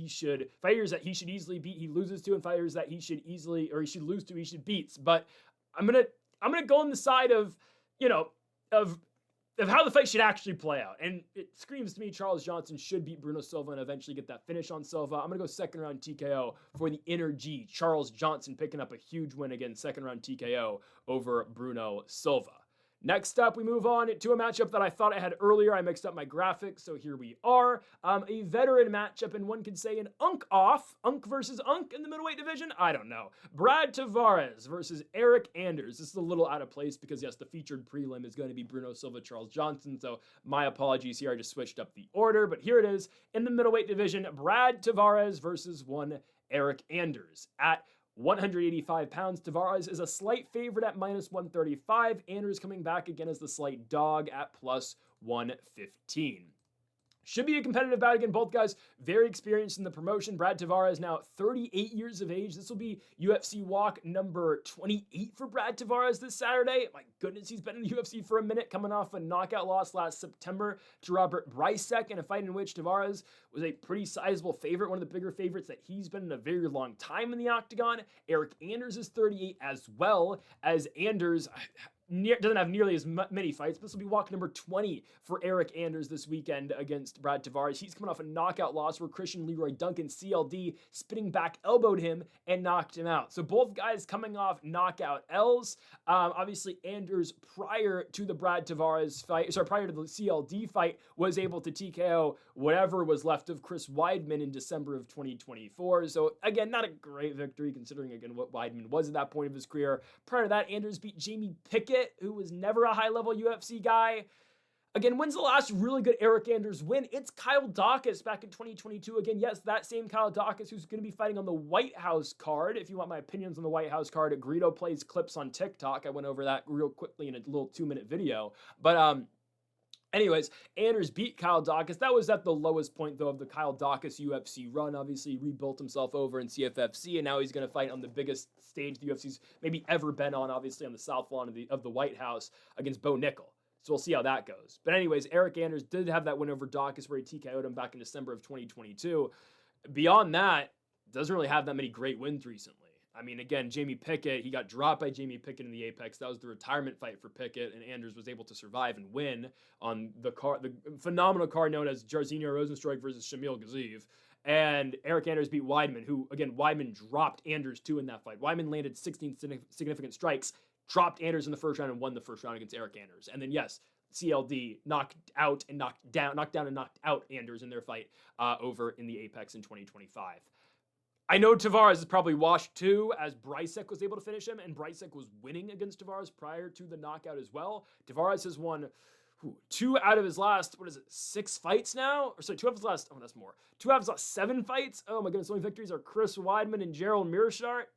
fighters that he should easily beat, he loses to, and fighters that he should lose to, he should beat. But I'm gonna go on the side of how the fight should actually play out. And it screams to me Charles Johnson should beat Bruno Silva and eventually get that finish on Silva. I'm going to go second round TKO for the inner G. Charles Johnson picking up a huge win again, second round TKO over Bruno Silva. Next up, we move on to a matchup that I thought I had earlier. I mixed up my graphics, so here we are. A veteran matchup, and one could say an Unk versus Unk in the middleweight division? I don't know. Brad Tavares versus Eric Anders. This is a little out of place because, yes, the featured prelim is going to be Bruno Silva, Charles Johnson, so my apologies here. I just switched up the order, but here it is. In the middleweight division, Brad Tavares versus one Eric Anders. At 185 pounds, Tavares is a slight favorite at minus 135. Anders coming back again as the slight dog at plus 115. Should be a competitive bout again. Both guys very experienced in the promotion. Brad Tavares now 38 years of age. This will be UFC walk number 28 for Brad Tavares this Saturday. My goodness, he's been in the UFC for a minute, coming off a knockout loss last September to Robert Bricek in a fight in which Tavares was a pretty sizable favorite, one of the bigger favorites that he's been in a very long time in the octagon. Eric Anders is 38 as well, as Anders doesn't have nearly as many fights, but this will be walk number 20 for Eric Anders this weekend against Brad Tavares. He's coming off a knockout loss where Christian Leroy Duncan, CLD, spinning back elbowed him and knocked him out. So both guys coming off knockout L's. Obviously, Anders, prior to the Brad Tavares fight, prior to the CLD fight, was able to TKO whatever was left of Chris Weidman in December of 2024. So again, not a great victory considering, again, what Weidman was at that point of his career. Prior to that, Anders beat Jamie Pickett, who was never a high-level UFC guy. Again, when's the last really good Eric Anders win? It's Kyle Dawkins back in 2022. Again, yes, that same Kyle Dawkins who's going to be fighting on the White House card. If you want my opinions on the White House card, Greedo plays clips on TikTok. I went over that real quickly in a little 2-minute video. But anyways, Anders beat Kyle Dawkins. That was at the lowest point, though, of the Kyle Dawkins UFC run. Obviously, he rebuilt himself over in CFFC, and now he's going to fight on the biggest stage the UFC's maybe ever been on, obviously on the South Lawn of the White House against Bo Nickel. So we'll see how that goes. But anyways, Eric Anders did have that win over Dawkins where he TKO'd him back in December of 2022. Beyond that, doesn't really have that many great wins recently. I mean, again, Jamie Pickett, he got dropped by Jamie Pickett in the Apex. That was the retirement fight for Pickett, and Anders was able to survive and win on the phenomenal card known as Jairzinho Rozenstruik versus Shamil Gaziev. And Eric Anders beat Weidman, who, again, Weidman dropped Anders too in that fight. Weidman landed 16 significant strikes, dropped Anders in the first round, and won the first round against Eric Anders. And then, yes, CLD knocked down and knocked out Anders in their fight over in the Apex in 2025. I know Tavares is probably washed too, as Bricek was able to finish him, and Bricek was winning against Tavares prior to the knockout as well. Tavares has won 2 out of his last, 6 fights now? Or sorry, 2 out of his last, that's more. 2 out of his last 7 fights? Oh my goodness, the only victories are Chris Weidman and Gerald Mearshart.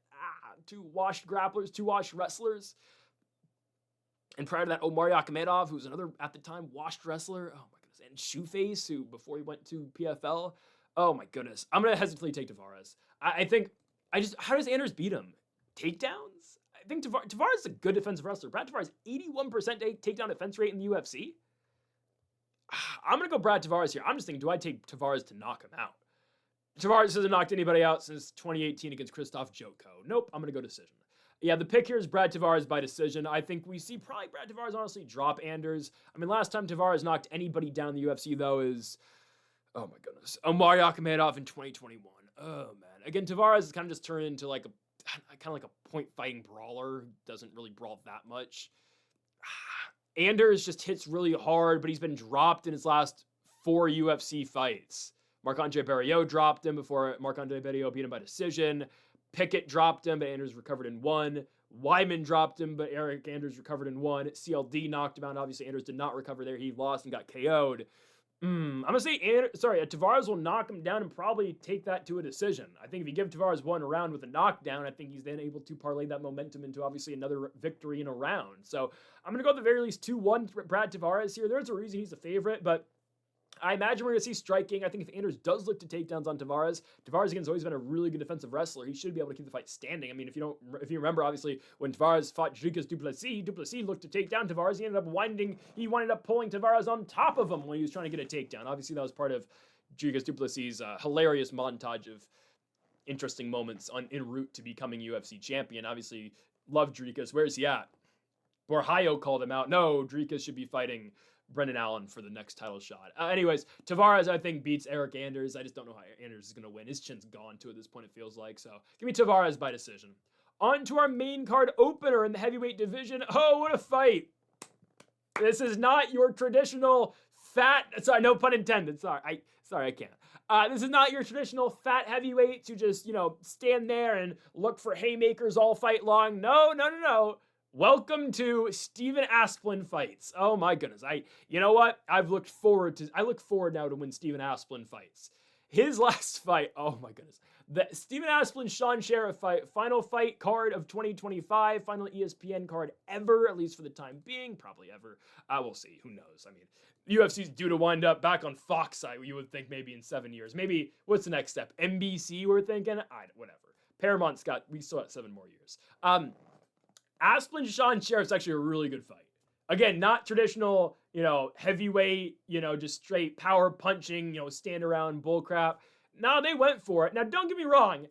2 washed grapplers, 2 washed wrestlers. And prior to that, Omari Akhmedov, who was another, at the time, washed wrestler. Oh my goodness. And Shoeface, who, before he went to PFL. Oh my goodness. I'm going to hesitantly take Tavares. How does Anders beat him? Takedowns? I think Tavares is a good defensive wrestler. Brad Tavares, 81% takedown defense rate in the UFC. I'm going to go Brad Tavares here. I'm just thinking, do I take Tavares to knock him out? Tavares hasn't knocked anybody out since 2018 against Krzysztof Jotko. Nope, I'm going to go decision. Yeah, the pick here is Brad Tavares by decision. I think we see probably Brad Tavares honestly drop Anders. I mean, last time Tavares knocked anybody down in the UFC, though, is, oh my goodness, Omar Yakhmedov in 2021. Oh, man. Again, Tavares has kind of just turned into like a point-fighting brawler. Doesn't really brawl that much. Anders just hits really hard, but he's been dropped in his last 4 UFC fights. Marc-Andre Barriault dropped him before Marc-Andre Barriault beat him by decision. Pickett dropped him, but Anders recovered in 1. Wyman dropped him, but Eric Anders recovered in 1. CLD knocked him out. Obviously, Anders did not recover there. He lost and got KO'd. I'm going to say, Tavares will knock him down and probably take that to a decision. I think if you give Tavares 1 round with a knockdown, I think he's then able to parlay that momentum into obviously another victory in a round. So I'm going to go at the very least 2-1 Brad Tavares here. There's a reason he's a favorite, but I imagine we're going to see striking. I think if Anders does look to takedowns on Tavares again has always been a really good defensive wrestler. He should be able to keep the fight standing. I mean, if you remember, obviously, when Tavares fought Dricus du Plessis looked to take down Tavares. He ended up pulling Tavares on top of him when he was trying to get a takedown. Obviously, that was part of Dricus du Plessis' hilarious montage of interesting moments en route to becoming UFC champion. Obviously, love Dricus. Where's he at? Borjayo called him out. No, Dricus should be fighting Brendan Allen for the next title shot. Anyways, Tavares, I think, beats Eric Anders. I just don't know how Anders is going to win. His chin's gone to at this point, it feels like. So give me Tavares by decision. On to our main card opener in the heavyweight division. Oh, what a fight. This is not your traditional fat... Sorry, no pun intended. Sorry, I can't. This is not your traditional fat heavyweights who just, stand there and look for haymakers all fight long. No. Welcome to Steven Asplund fights. Oh my goodness. You know what? I look forward now to when Steven Asplund fights. His last fight, oh my goodness. The Steven Asplund Sean Sheriff fight, final fight card of 2025, final ESPN card ever, at least for the time being, probably ever. We'll see. Who knows? I mean, UFC's due to wind up back on Fox, you would think maybe in 7 years. Maybe, what's the next step? NBC, we're thinking? Whatever. Paramount's we still have 7 more years. Asplund Sean Sheriff's actually a really good fight. Again, not traditional, heavyweight, just straight power punching, stand around bullcrap. No, they went for it. Now, don't get me wrong.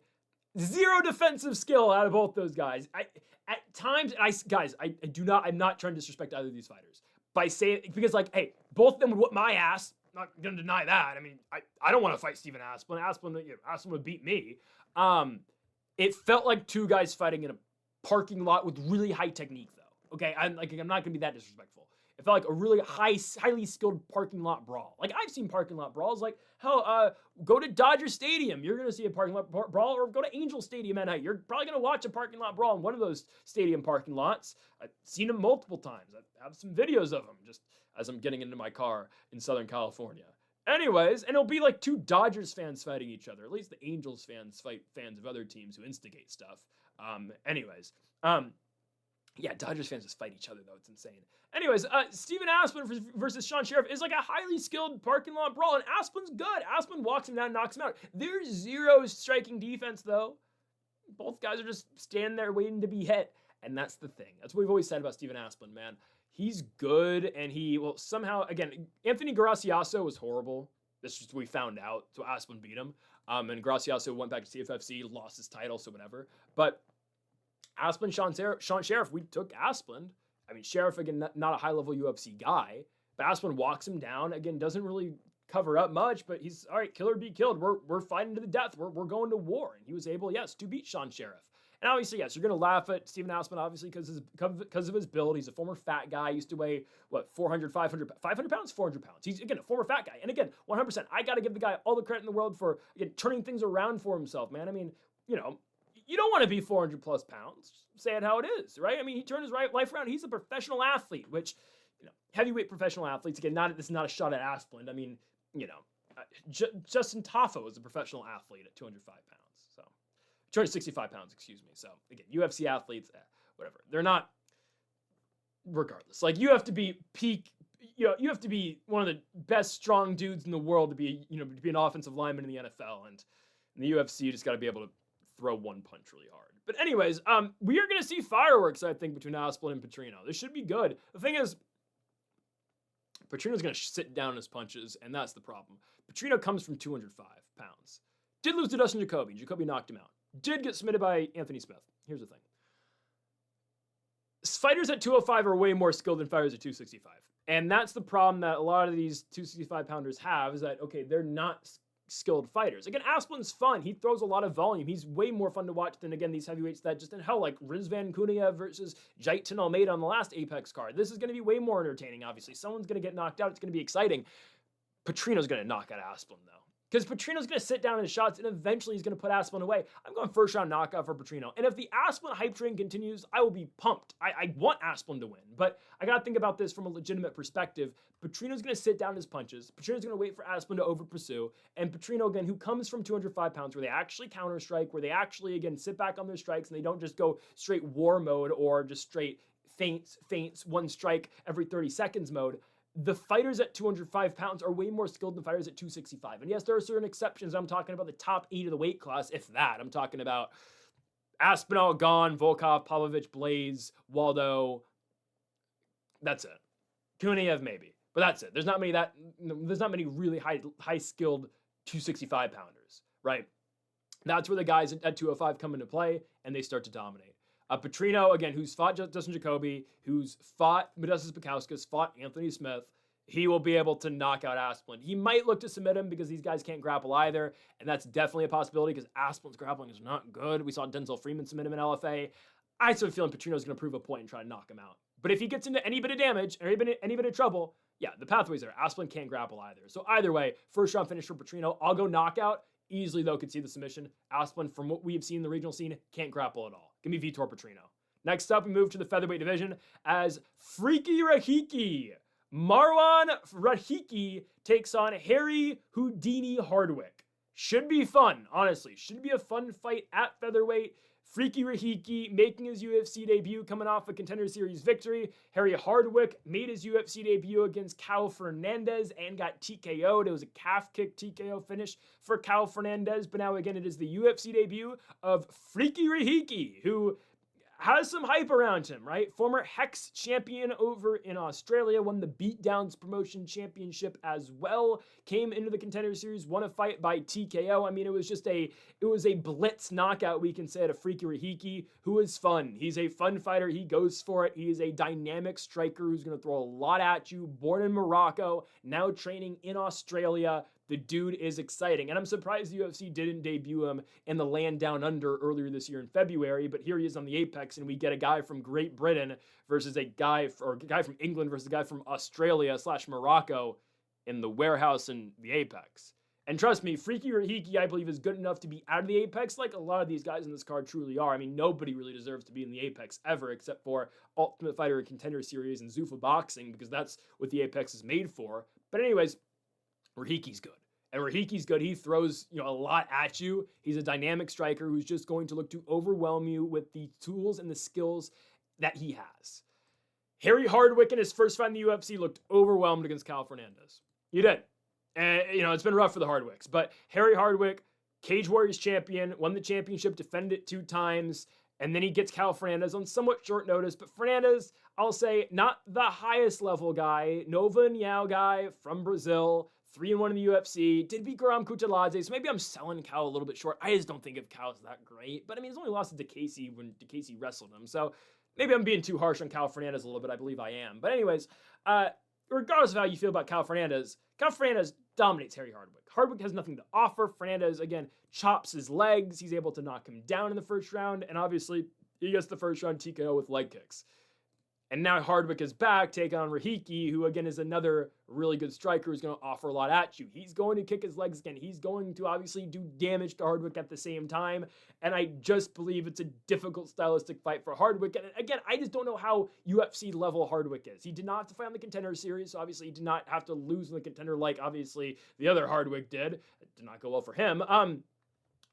0 defensive skill out of both those guys. At times, I'm not trying to disrespect either of these fighters by saying, because hey, both of them would whoop my ass. I'm not going to deny that. I mean, I don't want to fight Steven Asplund. Asplund would beat me. It felt like 2 guys fighting in a parking lot with really high technique, though. Okay, I'm not gonna be that disrespectful. It felt like a really highly skilled parking lot brawl. I've seen parking lot brawls. Go to Dodger Stadium, you're gonna see a parking lot brawl, or go to Angel Stadium at night. You're probably gonna watch a parking lot brawl in one of those stadium parking lots. I've seen them multiple times. I have some videos of them just as I'm getting into my car in Southern California. Anyways, and it'll be like 2 Dodgers fans fighting each other. At least the Angels fans fight fans of other teams who instigate stuff. Yeah, Dodgers fans just fight each other, though. It's insane. Anyways, Steven Asplund versus Sean Sheriff is like a highly skilled parking lot brawl, and Asplund's good. Asplund walks him down and knocks him out. There's 0 striking defense, though. Both guys are just standing there waiting to be hit, and that's the thing. That's what we've always said about Steven Asplund, man. He's good, and somehow, again, Anthony Graciaso was horrible. This is what we found out, so Asplund beat him. And Graciaso went back to CFFC, lost his title, so whatever. But Asplund, Sean Sheriff, we took Asplund. I mean, Sheriff, again, not a high-level UFC guy, but Asplund walks him down. Again, doesn't really cover up much, but he's, all right, kill or be killed. We're fighting to the death. We're going to war. And he was able, yes, to beat Sean Sheriff. And obviously, yes, you're going to laugh at Steven Asplund, obviously, because of his build. He's a former fat guy. He used to weigh, 500 pounds? 400 pounds. He's, again, a former fat guy. And again, 100%, I got to give the guy all the credit in the world for, again, turning things around for himself, man. I mean, you don't want to be 400 plus pounds. Say it how it is, right? I mean, he turned his life around. He's a professional athlete, which, heavyweight professional athletes, again, this is not a shot at Asplund. I mean, Justin Taffa was a professional athlete at 205 pounds. 265 pounds, excuse me. So, again, UFC athletes, whatever. They're not, regardless. You have to be peak, you have to be one of the best strong dudes in the world to be, to be an offensive lineman in the NFL. And in the UFC, you just got to be able to throw one punch really hard. But anyways, we are going to see fireworks, I think, between Asplund and Petrino. This should be good. The thing is, Petrino's going to sit down his punches, and that's the problem. Petrino comes from 205 pounds. Did lose to Dustin Jacoby. Jacoby knocked him out. Did get submitted by Anthony Smith. Here's the thing. Fighters at 205 are way more skilled than fighters at 265. And that's the problem that a lot of these 265 pounders have, is that, okay, they're not skilled fighters. Again, Asplund's fun. He throws a lot of volume. He's way more fun to watch than, again, these heavyweights that just in hell, like Rizvan Kuniev versus Jaitan Almeida on the last Apex card. This is going to be way more entertaining, obviously. Someone's going to get knocked out. It's going to be exciting. Petrino's going to knock out Asplund, though. Because Petrino's going to sit down in his shots, and eventually he's going to put Asplund away. I'm going first round knockout for Petrino. And if the Asplund hype train continues, I will be pumped. I want Asplund to win. But I got to think about this from a legitimate perspective. Petrino's going to sit down his punches. Petrino's going to wait for Asplund to over-pursue. And Petrino, again, who comes from 205 pounds, where they actually counter-strike, where they actually, again, sit back on their strikes, and they don't just go straight war mode or just straight feints, one strike every 30 seconds mode. The fighters at 205 pounds are way more skilled than fighters at 265. And yes, there are certain exceptions. I'm talking about the top 8 of the weight class, if that. I'm talking about Aspinall, Gone, Volkov, Pavlovich, Blaze, Waldo. That's it. Kuniev, maybe. But that's it. There's not many really high skilled 265 pounders, right? That's where the guys at 205 come into play, and they start to dominate. Petrino, again, who's fought Dustin Jacoby, who's fought Modestas Bukauskas, fought Anthony Smith, he will be able to knock out Asplund. He might look to submit him because these guys can't grapple either, and that's definitely a possibility because Asplund's grappling is not good. We saw Denzel Freeman submit him in LFA. I still have a feeling Petrino's going to prove a point and try to knock him out. But if he gets into any bit of damage or any bit of trouble, yeah, the pathway's there. Asplund can't grapple either. So either way, first round finish for Petrino. I'll go knockout. Easily, though, could see the submission. Asplund, from what we have seen in the regional scene, can't grapple at all. Give me Vitor Petrino. Next up, we move to the featherweight division as Freaky Rahiki. Marwan Rahiki takes on Harry Houdini Hardwick. Should be fun, honestly. Should be a fun fight at featherweight. Freaky Rahiki making his UFC debut coming off a Contender Series victory. Harry Hardwick made his UFC debut against Cal Fernandez and got TKO'd. It was a calf kick TKO finish for Cal Fernandez. But now again, it is the UFC debut of Freaky Rahiki, who has some hype around him, right? Former Hex champion over in Australia, won the Beatdowns Promotion Championship as well, came into the Contender Series, won a fight by TKO. I mean, it was a blitz knockout, we can say, at a Freaky Rahiki, who is fun. He's a fun fighter. He goes for it. He is a dynamic striker who's going to throw a lot at you. Born in Morocco, now training in Australia. The dude is exciting. And I'm surprised the UFC didn't debut him in the Land Down Under earlier this year in February, but here he is on the Apex, and we get a guy from Great Britain versus a guy from England versus a guy from Australia/Morocco in the warehouse in the Apex. And trust me, Freaky Rahiki, I believe, is good enough to be out of the Apex like a lot of these guys in this card truly are. I mean, nobody really deserves to be in the Apex ever except for Ultimate Fighter and Contender Series and Zuffa Boxing, because that's what the Apex is made for. But anyways, Rahiki's good. And Rahiki's good. He throws, a lot at you. He's a dynamic striker who's just going to look to overwhelm you with the tools and the skills that he has. Harry Hardwick in his first fight in the UFC looked overwhelmed against Cal Fernandez. He did. And, it's been rough for the Hardwicks. But Harry Hardwick, Cage Warriors champion, won the championship, defended it 2 times. And then he gets Cal Fernandez on somewhat short notice. But Fernandez, I'll say, not the highest level guy. Nova Niao guy from Brazil. 3-1 in the UFC. Did beat Garam Cutelaba, so maybe I'm selling Cal a little bit short. I just don't think of Cal as that great. But I mean, he's only lost to DeCasey when DeCasey wrestled him. So maybe I'm being too harsh on Cal Fernandez a little bit. I believe I am. But anyways, regardless of how you feel about Cal Fernandez dominates Harry Hardwick. Hardwick has nothing to offer. Fernandez, again, chops his legs. He's able to knock him down in the first round. And obviously, he gets the first round TKO with leg kicks. And now Hardwick is back, taking on Rahiki, who again is another really good striker who's going to offer a lot at you. He's going to kick his legs again. He's going to obviously do damage to Hardwick at the same time. And I just believe it's a difficult stylistic fight for Hardwick. And again, I just don't know how UFC level Hardwick is. He did not have to fight on the Contender Series, so obviously he did not have to lose in the Contender like obviously the other Hardwick did. It did not go well for him.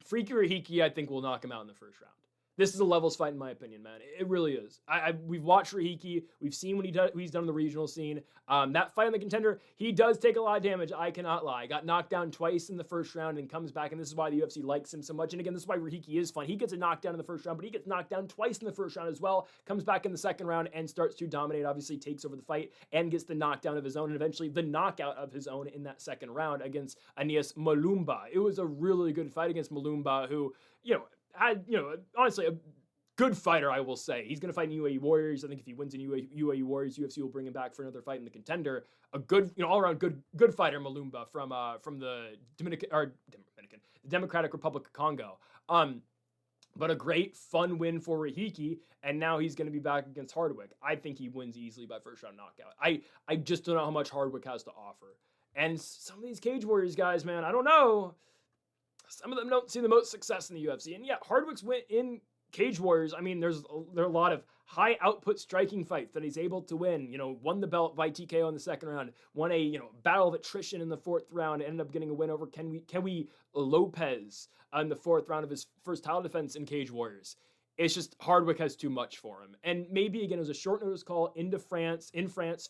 Freaky Rahiki, I think, will knock him out in the first round. This is a levels fight in my opinion, man. It really is. We've watched Rahiki. We've seen what he's done in the regional scene. That fight on the Contender, he does take a lot of damage. I cannot lie. Got knocked down twice in the first round and comes back, and this is why the UFC likes him so much. And again, this is why Rahiki is fun. He gets a knockdown in the first round, but he gets knocked down twice in the first round as well. Comes back in the second round and starts to dominate. Obviously, takes over the fight and gets the knockdown of his own, and eventually the knockout of his own in that second round against Anies Malumba. It was a really good fight against Malumba, who had honestly a good fighter, I will say. He's going to fight in UAE Warriors. I think if he wins in UAE Warriors, UFC will bring him back for another fight in the Contender. A good, all-around good fighter, Malumba from the Democratic Republic of Congo. But a great, fun win for Rahiki, and now he's going to be back against Hardwick. I think he wins easily by first-round knockout. I just don't know how much Hardwick has to offer. And some of these Cage Warriors guys, man, I don't know. Some of them don't see the most success in the UFC. And yeah, Hardwick's win in Cage Warriors, I mean, there are a lot of high output striking fights that he's able to win. Won the belt by TKO in the second round, won a battle of attrition in the fourth round, ended up getting a win over Kenwy Lopez in the fourth round of his first title defense in Cage Warriors. It's just Hardwick has too much for him. And maybe, again, it was a short notice call in France,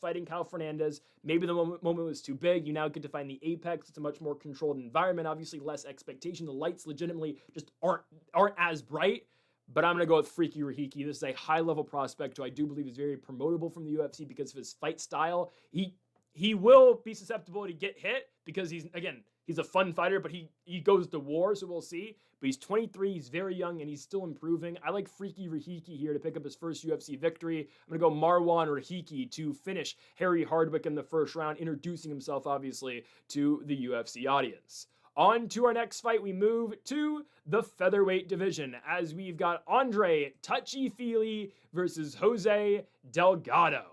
fighting Kyle Fernandez. Maybe the moment was too big. You now get to find the Apex. It's a much more controlled environment. Obviously, less expectation. The lights legitimately just aren't as bright. But I'm going to go with Freaky Rahiki. This is a high-level prospect who I do believe is very promotable from the UFC because of his fight style. He will be susceptible to get hit because he's a fun fighter, but he goes to war, so we'll see. But he's 23, he's very young, and he's still improving. I like Freaky Rahiki here to pick up his first UFC victory. I'm going to go Marwan Rahiki to finish Harry Hardwick in the first round, introducing himself, obviously, to the UFC audience. On to our next fight, we move to the featherweight division as we've got Andre Touchy Fili versus Jose Delgado.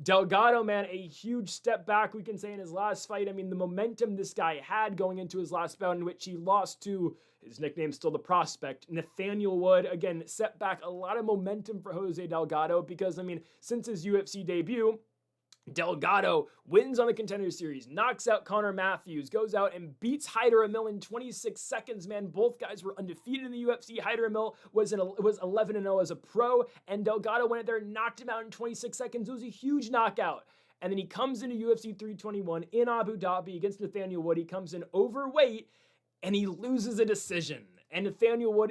Delgado, man, a huge step back, we can say, in his last fight. I mean, the momentum this guy had going into his last bout in which he lost to, his nickname's still the Prospect, Nathaniel Wood. Again, set back a lot of momentum for Jose Delgado because, I mean, since his UFC debut, Delgado wins on the Contender Series, knocks out Connor Matthews, goes out and beats Hyder Emil in 26 seconds, man. Both guys were undefeated in the UFC. Hyder Emil was 11-0 as a pro, and Delgado went in there and knocked him out in 26 seconds. It was a huge knockout. And then he comes into UFC 321 in Abu Dhabi against Nathaniel Wood. He comes in overweight, and he loses a decision. And Nathaniel Wood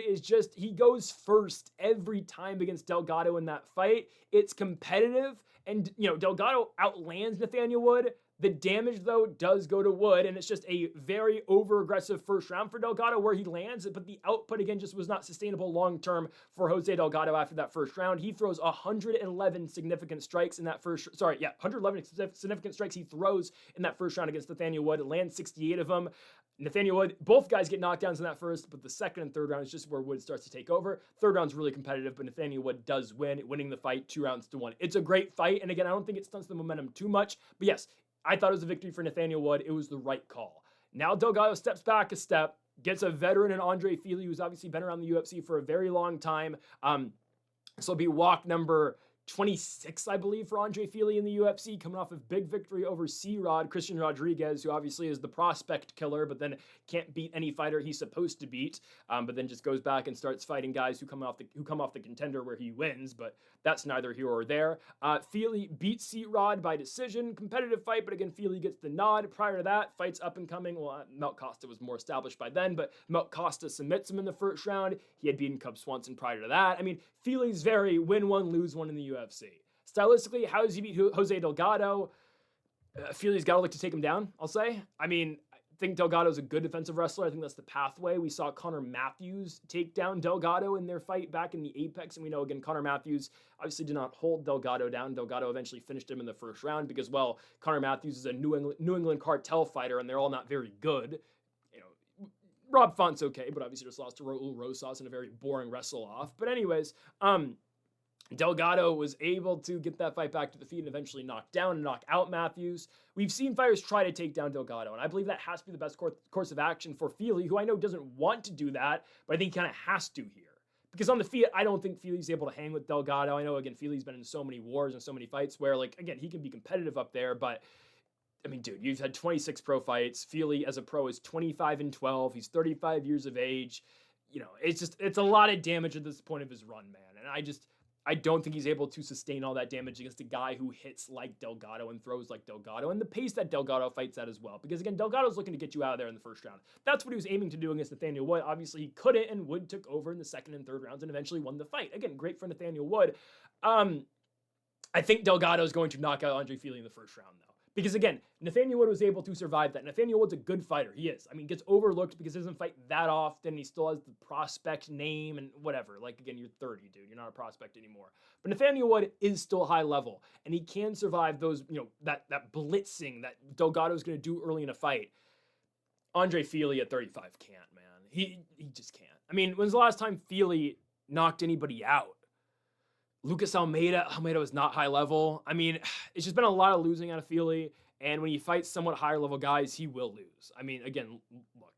he goes first every time against Delgado in that fight. It's competitive. And, Delgado outlands Nathaniel Wood. The damage, though, does go to Wood, and it's just a very over-aggressive first round for Delgado where he lands, but the output, again, just was not sustainable long-term for Jose Delgado after that first round. He throws 111 significant strikes in that 111 significant strikes he throws in that first round against Nathaniel Wood, lands 68 of them. Nathaniel Wood, both guys get knockdowns in that first, but the second and third round is just where Wood starts to take over. Third round's really competitive, but Nathaniel Wood does win, winning the fight 2-1. It's a great fight, and again, I don't think it stunts the momentum too much, but yes, I thought it was a victory for Nathaniel Wood. It was the right call. Now Delgado steps back a step, gets a veteran in Andre Fili, who's obviously been around the UFC for a very long time. So it'll be walk number 26, I believe, for Andre Fili in the UFC, coming off a big victory over C-Rod, Christian Rodriguez, who obviously is the prospect killer, but then can't beat any fighter he's supposed to beat, but then just goes back and starts fighting guys who come off the Contender where he wins, but that's neither here or there. Fili beats C-Rod by decision, competitive fight, but again, Fili gets the nod. Prior to that, fights up and coming. Well, Melt Costa was more established by then, but Melt Costa submits him in the first round. He had beaten Cub Swanson prior to that. I mean, Fili's very win one, lose one in the UFC. Stylistically, how does he beat Jose Delgado? Fili's got to look to take him down, I'll say. I mean, I think Delgado's a good defensive wrestler. I think that's the pathway. We saw Connor Matthews take down Delgado in their fight back in the Apex, and we know, again, Connor Matthews obviously did not hold Delgado down. Delgado eventually finished him in the first round because, well, Connor Matthews is a New England cartel fighter, and they're all not very good. Rob Font's okay, but obviously just lost to Raul Rosas in a very boring wrestle-off. But anyways, Delgado was able to get that fight back to the feet and eventually knock down and knock out Matthews. We've seen fighters try to take down Delgado, and I believe that has to be the best course of action for Fili, who I know doesn't want to do that, but I think he kind of has to here. Because on the feet, I don't think Fili's able to hang with Delgado. I know, again, Fili's been in so many wars and so many fights where, again, he can be competitive up there, but I mean, dude, you've had 26 pro fights. Fili as a pro is 25-12. He's 35 years of age. it's a lot of damage at this point of his run, man. And I don't think he's able to sustain all that damage against a guy who hits like Delgado and throws like Delgado, and the pace that Delgado fights at as well. Because again, Delgado's looking to get you out of there in the first round. That's what he was aiming to do against Nathaniel Wood. Obviously, he couldn't, and Wood took over in the second and third rounds and eventually won the fight. Again, great for Nathaniel Wood. I think Delgado is going to knock out Andre Fili in the first round, though. Because again, Nathaniel Wood was able to survive that. Nathaniel Wood's a good fighter. He is. I mean, gets overlooked because he doesn't fight that often. He still has the prospect name and whatever. Like, again, you're 30, dude. You're not a prospect anymore. But Nathaniel Wood is still high level. And he can survive those, that blitzing that Delgado's going to do early in a fight. Andre Fili at 35 can't, man. He just can't. I mean, when's the last time Fili knocked anybody out? Lucas Almeida was not high level. I mean, it's just been a lot of losing out of Fili, and when he fights somewhat higher level guys, he will lose. I mean, again, look,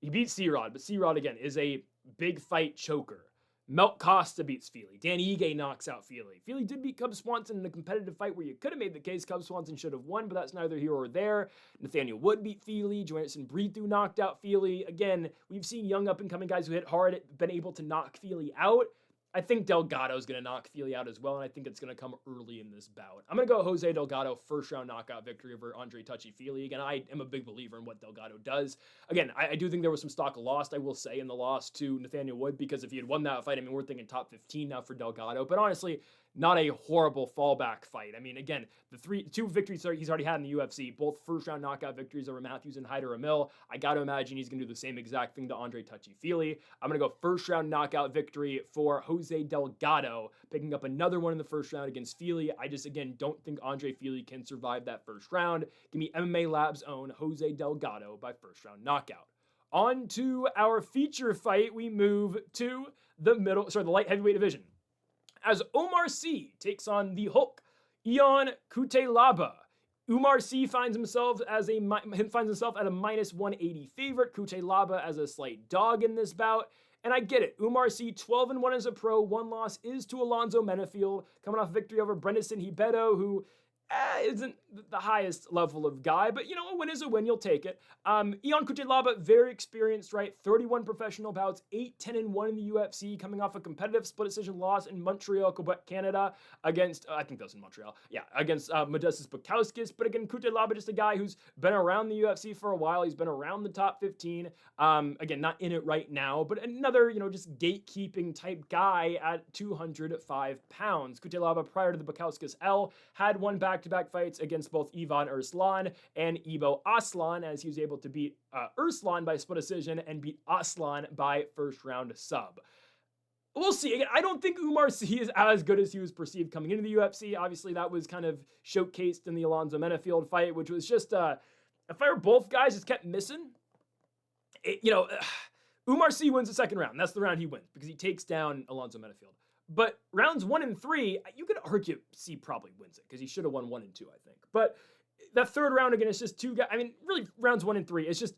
he beats C-Rod, but C-Rod, again, is a big fight choker. Melt Costa beats Fili. Dan Ige knocks out Fili. Fili did beat Cub Swanson in a competitive fight where you could have made the case Cub Swanson should have won, but that's neither here or there. Nathaniel Wood beat Fili. Joanderson Brithu knocked out Fili. Again, we've seen young up-and-coming guys who hit hard, been able to knock Fili out. I think Delgado's going to knock Fili out as well, and I think it's going to come early in this bout. I'm going to go Jose Delgado first-round knockout victory over Andre Touchy Fili. Again, I am a big believer in what Delgado does. Again, I do think there was some stock lost, I will say, in the loss to Nathaniel Wood, because if he had won that fight, I mean, we're thinking top 15 now for Delgado. But honestly, not a horrible fallback fight. I mean, again, the two victories he's already had in the UFC, both first-round knockout victories over Matthews and Hyder Emil. I got to imagine he's going to do the same exact thing to Andre Touchy Fili. I'm going to go first-round knockout victory for Jose Delgado, picking up another one in the first round against Fili. I just, again, don't think Andre Fili can survive that first round. Give me MMA Lab's own Jose Delgado by first-round knockout. On to our feature fight, we move to the light heavyweight division, as Omar Sy takes on the Hulk, Ion Cutelaba. Umar Sy finds himself at a minus 180 favorite. Cutelaba as a slight dog in this bout. And I get it. Umar Sy, 12-1 as a pro. One loss is to Alonzo Menefield, coming off victory over Brendison Ribeiro, who isn't the highest level of guy, but a win is a win. You'll take it. Ion Cutelaba, very experienced, right? 31 professional bouts, 8-10-1 in the UFC, coming off a competitive split decision loss in Montreal, Quebec, Canada, against, I think that was in Montreal, against Modestas Bukauskas. But again, Cutelaba, just a guy who's been around the UFC for a while. He's been around the top 15. Again, not in it right now, but another, just gatekeeping type guy at 205 pounds. Cutelaba, prior to the Bukauskas L, had won back-to-back fights against both Ivan Arslan and Ibo Aslan, as he was able to beat Arslan by split decision and beat Aslan by first-round sub. We'll see. Again, I don't think Umar Sy is as good as he was perceived coming into the UFC. Obviously, that was kind of showcased in the Alonzo Menefield fight, which was just a fight where both guys just kept missing. Umar Sy wins the second round. That's the round he wins because he takes down Alonzo Menefield. But rounds 1 and 3, you could argue Sy probably wins it because he should have won 1 and 2, I think. But that third round, again, it's just two guys. I mean, really, rounds 1 and 3, it's just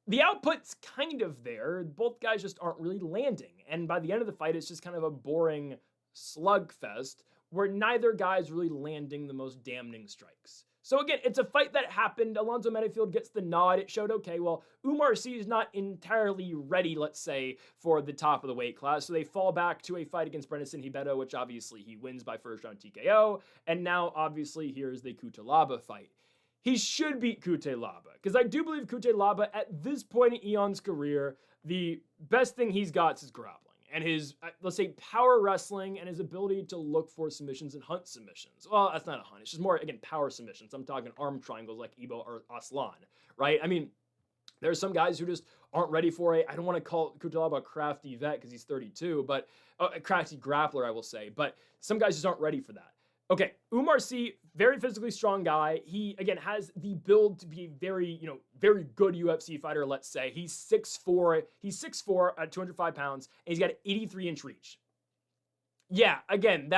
the output's kind of there. Both guys just aren't really landing. And by the end of the fight, it's just kind of a boring slugfest where neither guy's really landing the most damning strikes. So again, it's a fight that happened. Alonzo Menefield gets the nod. It showed, okay, well, Umar Sy is not entirely ready, let's say, for the top of the weight class. So they fall back to a fight against Brendison Ribeiro, which obviously he wins by first round TKO. And now, obviously, here's the Cutelaba fight. He should beat Cutelaba, because I do believe Cutelaba, at this point in Ion's career, the best thing he's got is grappling. And his, let's say, power wrestling and his ability to look for submissions and hunt submissions. Well, that's not a hunt. It's just more, again, power submissions. I'm talking arm triangles like Ibo or Aslan, right? I mean, there's some guys who just aren't ready for it. I don't want to call Cutelaba a crafty vet because he's 32, but a crafty grappler, I will say. But some guys just aren't ready for that. Okay, Umar Sy, very physically strong guy. He, again, has the build to be a very good UFC fighter, let's say. He's 6'4", at 205 pounds, and he's got an 83-inch reach. Yeah, again,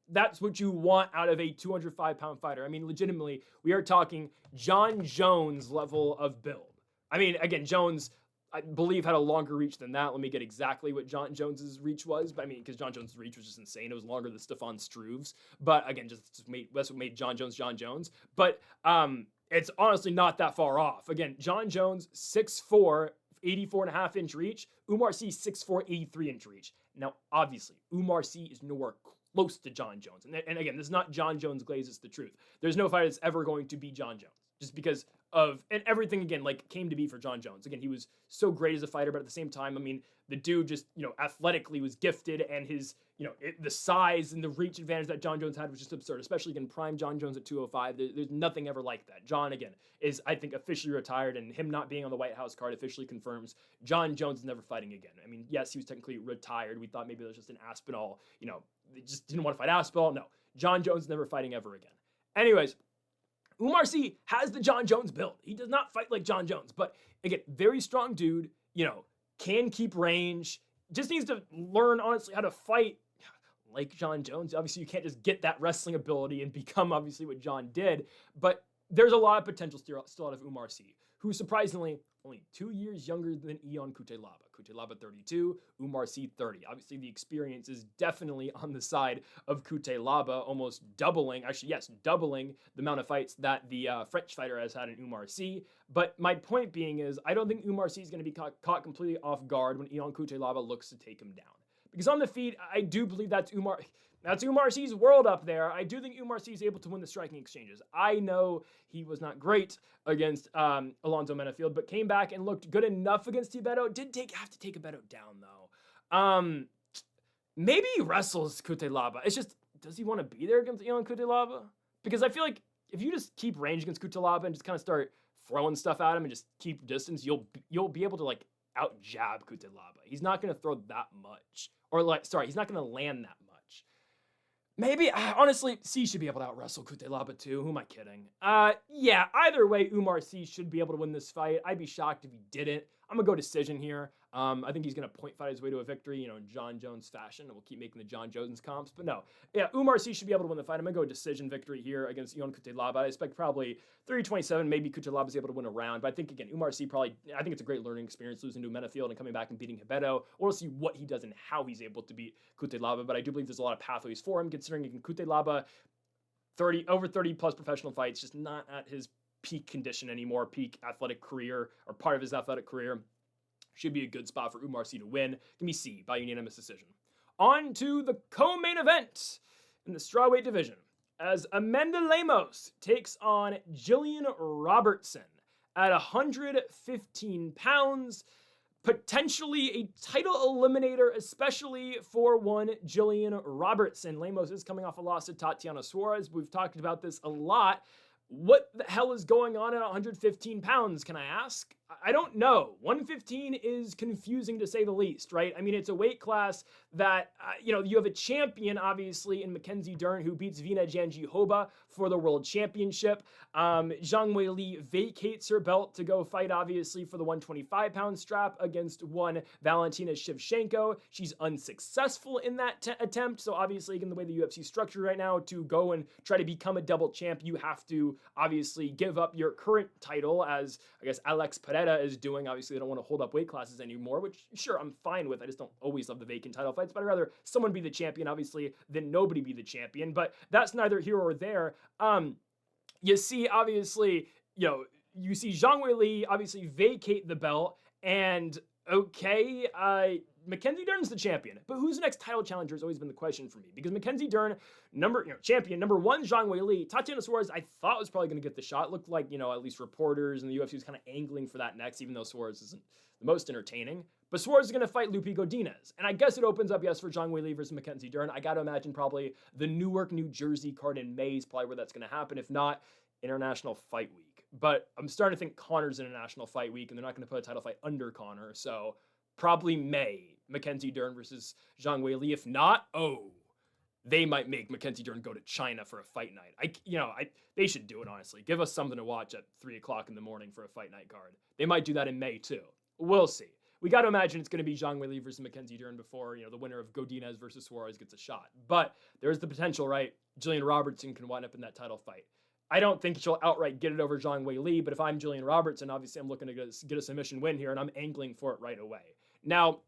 that's what you want out of a 205-pound fighter. I mean, legitimately, we are talking John Jones level of build. I mean, again, Jones, I believe, had a longer reach than that. Let me get exactly what John Jones's reach was. But I mean, because John Jones's reach was just insane. It was longer than Stefan Struve's. But again, that's what made John Jones John Jones. But it's honestly not that far off. Again, John Jones, 6'4", 84.5-inch reach. Umar Sy 6'4", 83-inch reach. Now, obviously, Umar Sy is nowhere close to Jon Jones. And again, this is not Jon Jones glaze, it's the truth. There's no fighter that's ever going to be Jon Jones. Just because of, and everything, again, like, came to be for Jon Jones. Again, he was so great as a fighter, but at the same time, I mean, the dude just, athletically was gifted, and his, the size and the reach advantage that Jon Jones had was just absurd, especially again, prime Jon Jones at 205. There's nothing ever like that. Jon, again, is, I think, officially retired, and him not being on the White House card officially confirms Jon Jones is never fighting again. I mean, yes, he was technically retired. We thought maybe it was just an Aspinall, they just didn't want to fight Aspinall. No, Jon Jones is never fighting ever again. Anyways, Umar Sy has the Jon Jones build. He does not fight like Jon Jones, but again, very strong dude, can keep range, just needs to learn, honestly, how to fight like Jon Jones. Obviously, you can't just get that wrestling ability and become, obviously, what Jon did, but there's a lot of potential still out of Umar Sy, who surprisingly only 2 years younger than Ion Cutelaba. Cutelaba 32, Umar Sy 30. Obviously, the experience is definitely on the side of Cutelaba, almost doubling, actually, yes, doubling the amount of fights that the French fighter has had in Umar Sy. But my point being is, I don't think Umar Sy is going to be caught completely off guard when Ion Cutelaba looks to take him down. Because on the feet, I do believe that's Umar Sy's world up there. I do think Umar Sy is able to win the striking exchanges. I know he was not great against Alonzo Menafield, but came back and looked good enough against Tibeto. Did have to take Tibeto down, though. Maybe he wrestles Cutelaba. It's just, does he want to be there against Ion Cutelaba? Because I feel like if you just keep range against Cutelaba and just kind of start throwing stuff at him and just keep distance, you'll be able to, like, out-jab Cutelaba. He's not going to throw that much. He's not going to land that much. Maybe, honestly, Sy should be able to out-wrestle Cutelaba too. Who am I kidding? Yeah, either way, Umar Sy should be able to win this fight. I'd be shocked if he didn't. I'm going to go decision here. I think he's going to point fight his way to a victory, in Jon Jones fashion, and we'll keep making the Jon Jones comps. But no, yeah, Umar Sy should be able to win the fight. I'm going to go decision victory here against Ion Cutelaba. I expect probably 327, maybe Cutelaba's able to win a round. But I think, again, Umar Sy I think it's a great learning experience losing to Menafield and coming back and beating Tibeto. We'll see what he does and how he's able to beat Cutelaba. But I do believe there's a lot of pathways for him, considering Cutelaba, over 30 plus professional fights, just not at his peak condition anymore, peak athletic career, or part of his athletic career. Should be a good spot for Umar Sy to win. Give me C by unanimous decision. On to the co-main event in the strawweight division, as Amanda Lemos takes on Jillian Robertson at 115 pounds. Potentially a title eliminator, especially for one Jillian Robertson. Lemos is coming off a loss to Tatiana Suarez. We've talked about this a lot. What the hell is going on at 115 pounds, can I ask? I don't know. 115 is confusing to say the least, right? I mean, it's a weight class that, you have a champion, obviously, in Mackenzie Dern, who beats Vina Jandiroba for the world championship. Zhang Weili vacates her belt to go fight, obviously, for the 125-pound strap against one Valentina Shevchenko. She's unsuccessful in that attempt, so obviously, again, the way the UFC is structured right now, to go and try to become a double champ, you have to, obviously, give up your current title, as, I guess, Alex Pereira is doing. Obviously, they don't want to hold up weight classes anymore, which, sure, I'm fine with. I just don't always love the vacant title fights, but I'd rather someone be the champion, obviously, than nobody be the champion, but that's neither here or there. You see, obviously, you see Zhang Weili, obviously, vacate the belt, and, okay, Mackenzie Dern's the champion, but who's the next title challenger has always been the question for me, because Mackenzie Dern, champion, number one, Zhang Weili. Tatiana Suarez, I thought was probably going to get the shot. It looked like, at least reporters and the UFC was kind of angling for that next, even though Suarez isn't the most entertaining. But Suarez is going to fight Lupi Godinez. And I guess it opens up, yes, for Zhang Weili versus Mackenzie Dern. I got to imagine probably the Newark, New Jersey card in May is probably where that's going to happen. If not, International Fight Week. But I'm starting to think Connor's International Fight Week, and they're not going to put a title fight under Connor. So probably May, Mackenzie Dern versus Zhang Weili. If not, they might make Mackenzie Dern go to China for a fight night. They should do it, honestly. Give us something to watch at 3 o'clock in the morning for a fight night card. They might do that in May, too. We'll see. We got to imagine it's going to be Zhang Weili versus Mackenzie Dern before, the winner of Godinez versus Suarez gets a shot. But there's the potential, right? Jillian Robertson can wind up in that title fight. I don't think she'll outright get it over Zhang Weili, but if I'm Jillian Robertson, obviously I'm looking to get a submission win here, and I'm angling for it right away. Now,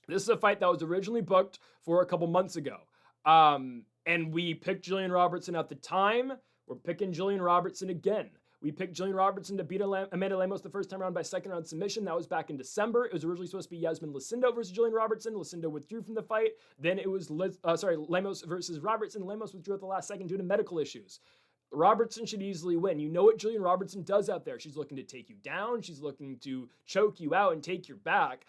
this is a fight that was originally booked for a couple months ago. And we picked Jillian Robertson at the time. We're picking Jillian Robertson again. We picked Jillian Robertson to beat Amanda Lemos the first time around by second round submission. That was back in December. It was originally supposed to be Yasmin Lucindo versus Jillian Robertson. Lucindo withdrew from the fight. Then it was Lemos versus Robertson. Lemos withdrew at the last second due to medical issues. Robertson should easily win. You know what Jillian Robertson does out there. She's looking to take you down. She's looking to choke you out and take your back.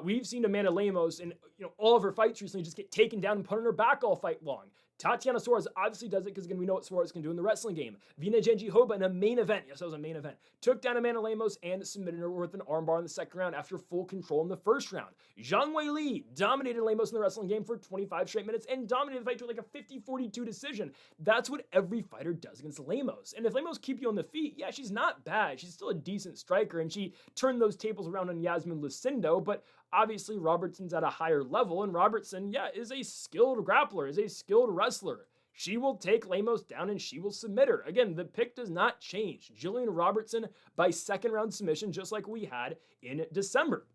We've seen Amanda Lemos in all of her fights recently just get taken down and put on her back all fight long. Tatiana Suarez obviously does it because, again, we know what Suarez can do in the wrestling game. Vina Jandiroba in a main event, yes, that was a main event, took down Amanda Lemos and submitted her with an armbar in the second round after full control in the first round. Zhang Weili dominated Lemos in the wrestling game for 25 straight minutes and dominated the fight to like a 50-42 decision. That's what every fighter does against Lemos. And if Lemos keep you on the feet, yeah, she's not bad. She's still a decent striker, and she turned those tables around on Yasmin Lucindo, but obviously Robertson's at a higher level, and Robertson, yeah, is a skilled grappler, is a skilled wrestler. She will take Lemos down and she will submit her. Again, the pick does not change. Jillian Robertson by second round submission, just like we had in December.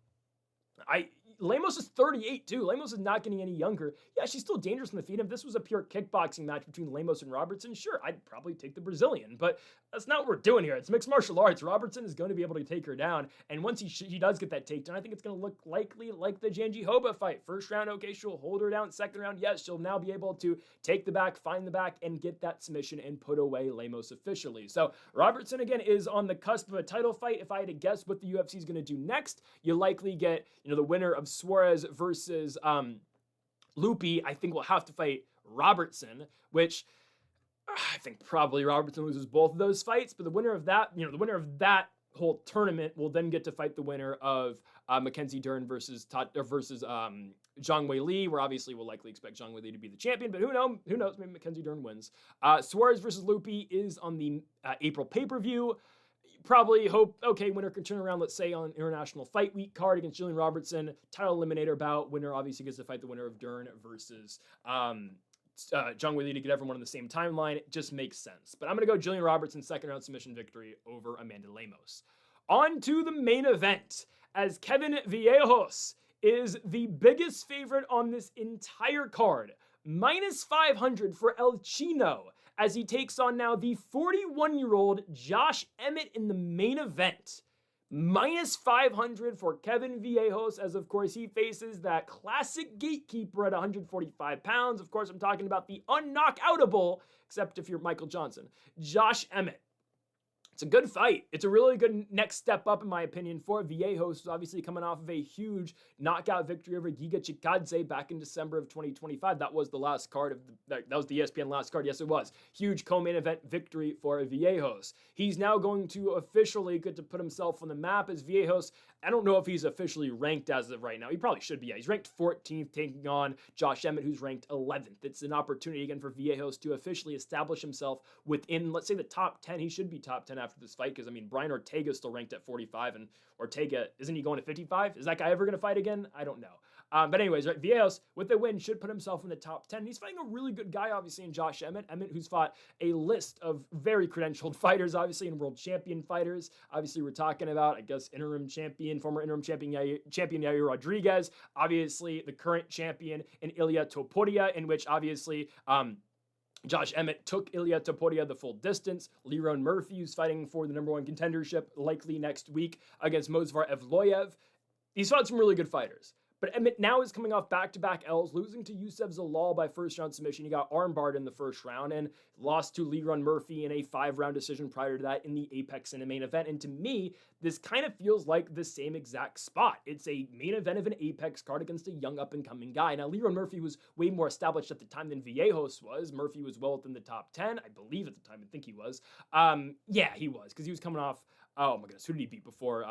Lemos is 38 too. Lemos is not getting any younger. Yeah, she's still dangerous in the feet. If this was a pure kickboxing match between Lemos and Robertson, sure, I'd probably take the Brazilian. But that's not what we're doing here. It's mixed martial arts. Robertson is going to be able to take her down. And once he does get that takedown, I think it's going to look likely like the Jandiroba fight. First round, okay, she'll hold her down. Second round, yes, she'll now be able to take the back, find the back, and get that submission and put away Lemos officially. So Robertson, again, is on the cusp of a title fight. If I had to guess what the UFC is going to do next, you likely get, the winner of Suarez versus Lupi. I think we'll have to fight Robertson, which I think probably Robertson loses both of those fights, but the winner of that, whole tournament will then get to fight the winner of Mackenzie Dern versus Zhang Weili, where obviously we'll likely expect Zhang Weili to be the champion, but who knows, maybe Mackenzie Dern wins. Suarez versus Lupi is on the April pay-per-view. Probably hope, okay, winner can turn around, let's say, on International Fight Week card against Jillian Robertson, title eliminator bout. Winner obviously gets to fight the winner of Dern versus Zhang Weili to get everyone on the same timeline. It just makes sense. But I'm going to go Jillian Robertson second round submission victory over Amanda Lemos. On to the main event, as Kevin Vallejos is the biggest favorite on this entire card. Minus 500 for El Chino, as he takes on now the 41-year-old Josh Emmett in the main event. Minus 500 for Kevin Vallejos, as of course he faces that classic gatekeeper at 145 pounds. Of course, I'm talking about the unknockoutable, except if you're Michael Johnson, Josh Emmett. It's a good fight. It's a really good next step up, in my opinion, for Vallejos, who's obviously coming off of a huge knockout victory over Giga Chikadze back in December of 2025. That was the last card of that was the ESPN last card. Yes, it was. Huge co-main event victory for Vallejos. He's now going to officially get to put himself on the map as Vallejos. I don't know if he's officially ranked as of right now. He probably should be. Yeah, he's ranked 14th, taking on Josh Emmett, who's ranked 11th. It's an opportunity again for Vallejos to officially establish himself within, let's say, the top 10. He should be top 10 after this fight, because, I mean, Brian Ortega's still ranked at 45, and Ortega, isn't he going to 55? Is that guy ever going to fight again? I don't know. But anyways, right, Vallejos, with the win, should put himself in the top 10. He's fighting a really good guy, obviously, in Josh Emmett. Emmett, who's fought a list of very credentialed fighters, obviously, and world champion fighters. Obviously, we're talking about, I guess, former interim champion Yair Rodriguez. Obviously, the current champion in Ilia Topuria, in which, obviously, Josh Emmett took Ilia Topuria the full distance. Liron Murphy, who's fighting for the #1 contendership, likely next week against Movsar Evloev. He's fought some really good fighters. But Emmett now is coming off back-to-back L's, losing to Youssef Zalal by first-round submission. He got armbarred in the first round and lost to Liron Murphy in a 5-round decision prior to that in the Apex in a main event. And to me, this kind of feels like the same exact spot. It's a main event of an Apex card against a young up-and-coming guy. Now, Liron Murphy was way more established at the time than Vallejos was. Murphy was well within the top 10, I believe at the time. I think he was. Yeah, he was, because he was coming off, oh my goodness, who did he beat before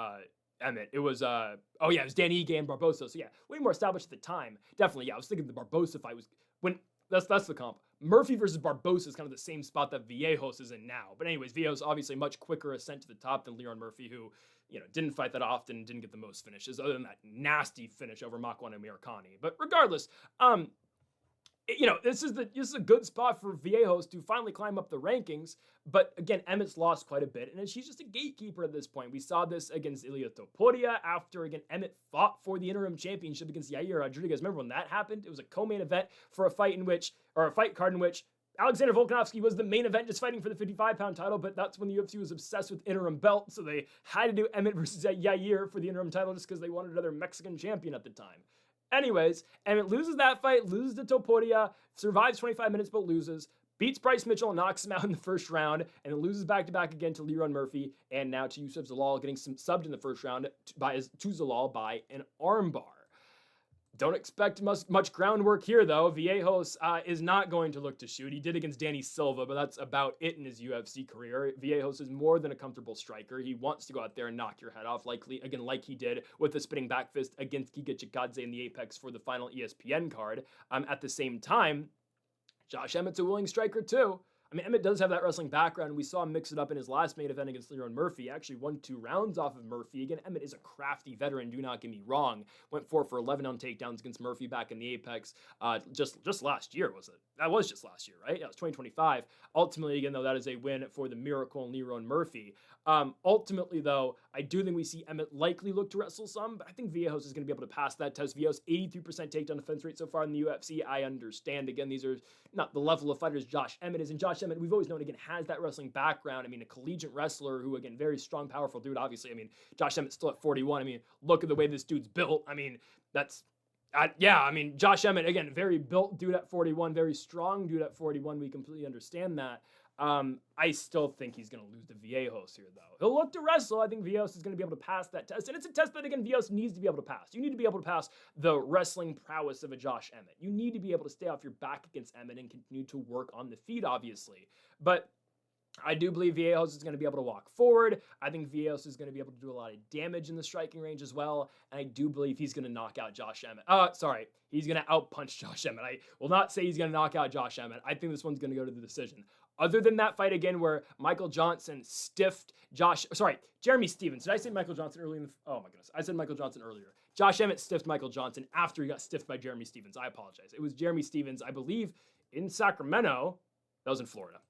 Emmett? It was, it was Danny Ige and Barbosa. So yeah, way more established at the time. Definitely, yeah, I was thinking the Barbosa fight was, that's the comp. Murphy versus Barbosa is kind of the same spot that Vallejos is in now. But anyways, Vallejos obviously much quicker ascent to the top than Liron Murphy, who, didn't fight that often, didn't get the most finishes, other than that nasty finish over Makwan Amirkhani. But regardless, this is a good spot for Vallejos to finally climb up the rankings. But again, Emmett's lost quite a bit, and she's just a gatekeeper at this point. We saw this against Ilia Topuria after, again, Emmett fought for the interim championship against Yair Rodriguez. Remember when that happened? It was a co-main event for a fight card in which Alexander Volkanovski was the main event, just fighting for the 55-pound title, but that's when the UFC was obsessed with interim belt, so they had to do Emmett versus Yair for the interim title just because they wanted another Mexican champion at the time. Anyways, Emmett loses that fight, loses to Topuria, survives 25 minutes but loses, beats Bryce Mitchell and knocks him out in the first round, and then loses back-to-back again to Leron Murphy, and now to Youssef Zalal, getting subbed in the first round to Zalal by an armbar. Don't expect much groundwork here, though. Vallejos is not going to look to shoot. He did against Danny Silva, but that's about it in his UFC career. Vallejos is more than a comfortable striker. He wants to go out there and knock your head off, likely, again, like he did with the spinning back fist against Giga Chikadze in the Apex for the final ESPN card. At the same time, Josh Emmett's a willing striker, too. I mean, Emmett does have that wrestling background. We saw him mix it up in his last main event against Leron Murphy. He actually won 2 rounds off of Murphy. Again, Emmett is a crafty veteran, do not get me wrong. Went 4 for 11 on takedowns against Murphy back in the Apex just last year, was it? That was just last year, right? Yeah, it was 2025. Ultimately, again, though, that is a win for the Miracle and Leron Murphy. Ultimately, though, I do think we see Emmett likely look to wrestle some, but I think Vallejos is going to be able to pass that test. Vallejos, 83% takedown defense rate so far in the UFC. I understand. Again, these are not the level of fighters Josh Emmett is, and Josh Emmett, we've always known, again, has that wrestling background. I mean, a collegiate wrestler who, again, very strong, powerful dude, obviously. I mean, Josh Emmett's still at 41. I mean, look at the way this dude's built. I mean, that's... Josh Emmett, again, very built dude at 41, very strong dude at 41. We completely understand that. I still think he's going to lose to Vallejos here, though. He'll look to wrestle. I think Vallejos is going to be able to pass that test. And it's a test that, again, Vallejos needs to be able to pass. You need to be able to pass the wrestling prowess of a Josh Emmett. You need to be able to stay off your back against Emmett and continue to work on the feet, obviously. But I do believe Vallejos is going to be able to walk forward. I think Vallejos is going to be able to do a lot of damage in the striking range as well. And I do believe he's going to knock out Josh Emmett. He's going to outpunch Josh Emmett. I will not say he's going to knock out Josh Emmett. I think this one's going to go to the decision. Other than that fight again where Michael Johnson stiffed Jeremy Stephens. Did I say Michael Johnson earlier? Oh my goodness. I said Michael Johnson earlier. Josh Emmett stiffed Michael Johnson after he got stiffed by Jeremy Stephens. I apologize. It was Jeremy Stephens, I believe, in Sacramento. That was in Florida.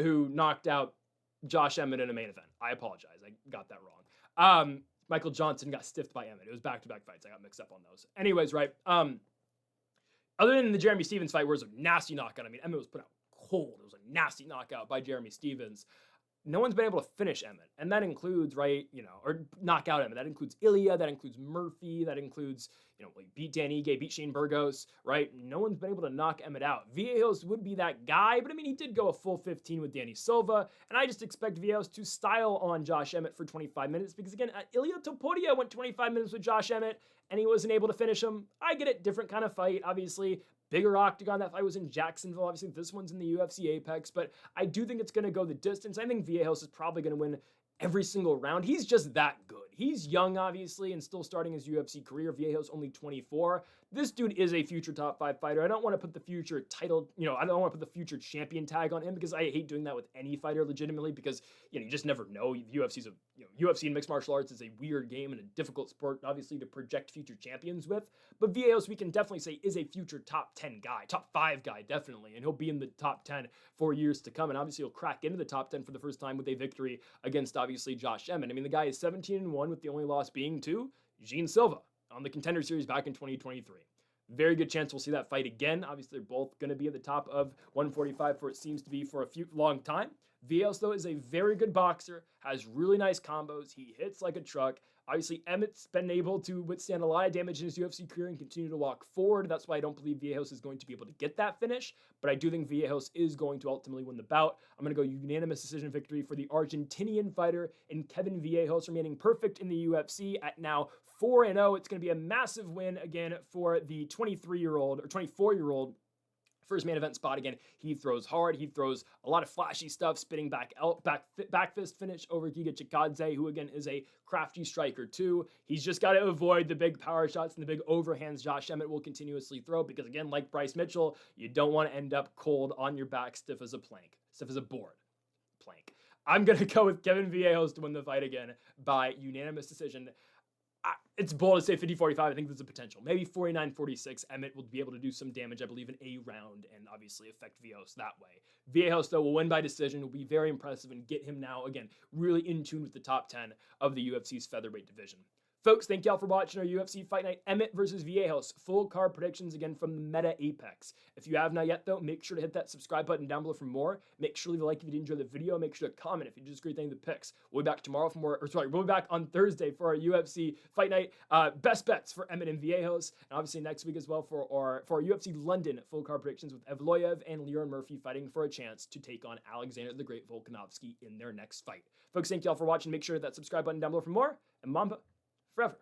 Who knocked out Josh Emmett in a main event. I apologize. I got that wrong. Michael Johnson got stiffed by Emmett. It was back-to-back fights. I got mixed up on those. Anyways, right. Other than the Jeremy Stephens fight, where it was a nasty knockout. I mean, Emmett was put out cold. It was a nasty knockout by Jeremy Stephens. No one's been able to finish Emmett. And that includes, or knock out Emmett. That includes Ilya. That includes Murphy. That includes, beat Dan Ige, beat Shane Burgos, right? No one's been able to knock Emmett out. Vallejos would be that guy, but I mean, he did go a full 15 with Danny Silva. And I just expect Vallejos to style on Josh Emmett for 25 minutes because, again, Ilya Topuria went 25 minutes with Josh Emmett and he wasn't able to finish him. I get it. Different kind of fight, obviously. Bigger octagon. That fight was in Jacksonville. Obviously, this one's in the UFC Apex, but I do think it's going to go the distance. I think Vallejos is probably going to win every single round. He's just that good. He's young, obviously, and still starting his UFC career. Vallejos only 24. This dude is a future top 5 fighter. I don't want to put the future title, I don't want to put the future champion tag on him because I hate doing that with any fighter legitimately because, you just never know. UFC and mixed martial arts is a weird game and a difficult sport, obviously, to project future champions with. But Vallejos, we can definitely say, is a future top 10 guy, top 5 guy, definitely. And he'll be in the top 10 for years to come. And obviously, he'll crack into the top 10 for the first time with a victory against, obviously, Josh Emmett. I mean, the guy is 17-1 with the only loss being to Gene Silva on the Contender Series back in 2023. Very good chance we'll see that fight again. Obviously, they're both going to be at the top of 145 for it seems to be for a long time. Vallejos, though, is a very good boxer, has really nice combos. He hits like a truck. Obviously, Emmett's been able to withstand a lot of damage in his UFC career and continue to walk forward. That's why I don't believe Vallejos is going to be able to get that finish, but I do think Vallejos is going to ultimately win the bout. I'm going to go unanimous decision victory for the Argentinian fighter in Kevin Vallejos, remaining perfect in the UFC at now 4-0. It's going to be a massive win again for the 23-year-old or 24-year-old. For his main event spot again, he throws hard. He throws a lot of flashy stuff, spinning back fist finish over Giga Chikadze, who again is a crafty striker too. He's just got to avoid the big power shots and the big overhands Josh Emmett will continuously throw because again, like Bryce Mitchell, you don't want to end up cold on your back, stiff as a board. Plank. I'm going to go with Kevin Vallejos to win the fight again by unanimous decision. It's bold to say 50-45. I think there's a potential. Maybe 49-46. Emmett will be able to do some damage, I believe, in a round and obviously affect Vallejos that way. Vallejos, though, will win by decision. Will be very impressive and get him now, again, really in tune with the top 10 of the UFC's featherweight division. Folks, thank y'all for watching our UFC Fight Night Emmett versus Vallejos full card predictions again from the Meta Apex. If you have not yet though, make sure to hit that subscribe button down below for more. Make sure to leave a like if you did enjoy the video. Make sure to comment if you just agree with any of the picks. We'll be back tomorrow for more, we'll be back on Thursday for our UFC Fight Night best bets for Emmett and Vallejos, and obviously next week as well for our UFC London full card predictions with Evloev and Leon Murphy fighting for a chance to take on Alexander the Great Volkanovski in their next fight. Folks, thank y'all for watching. Make sure to hit that subscribe button down below for more, and Mamba forever.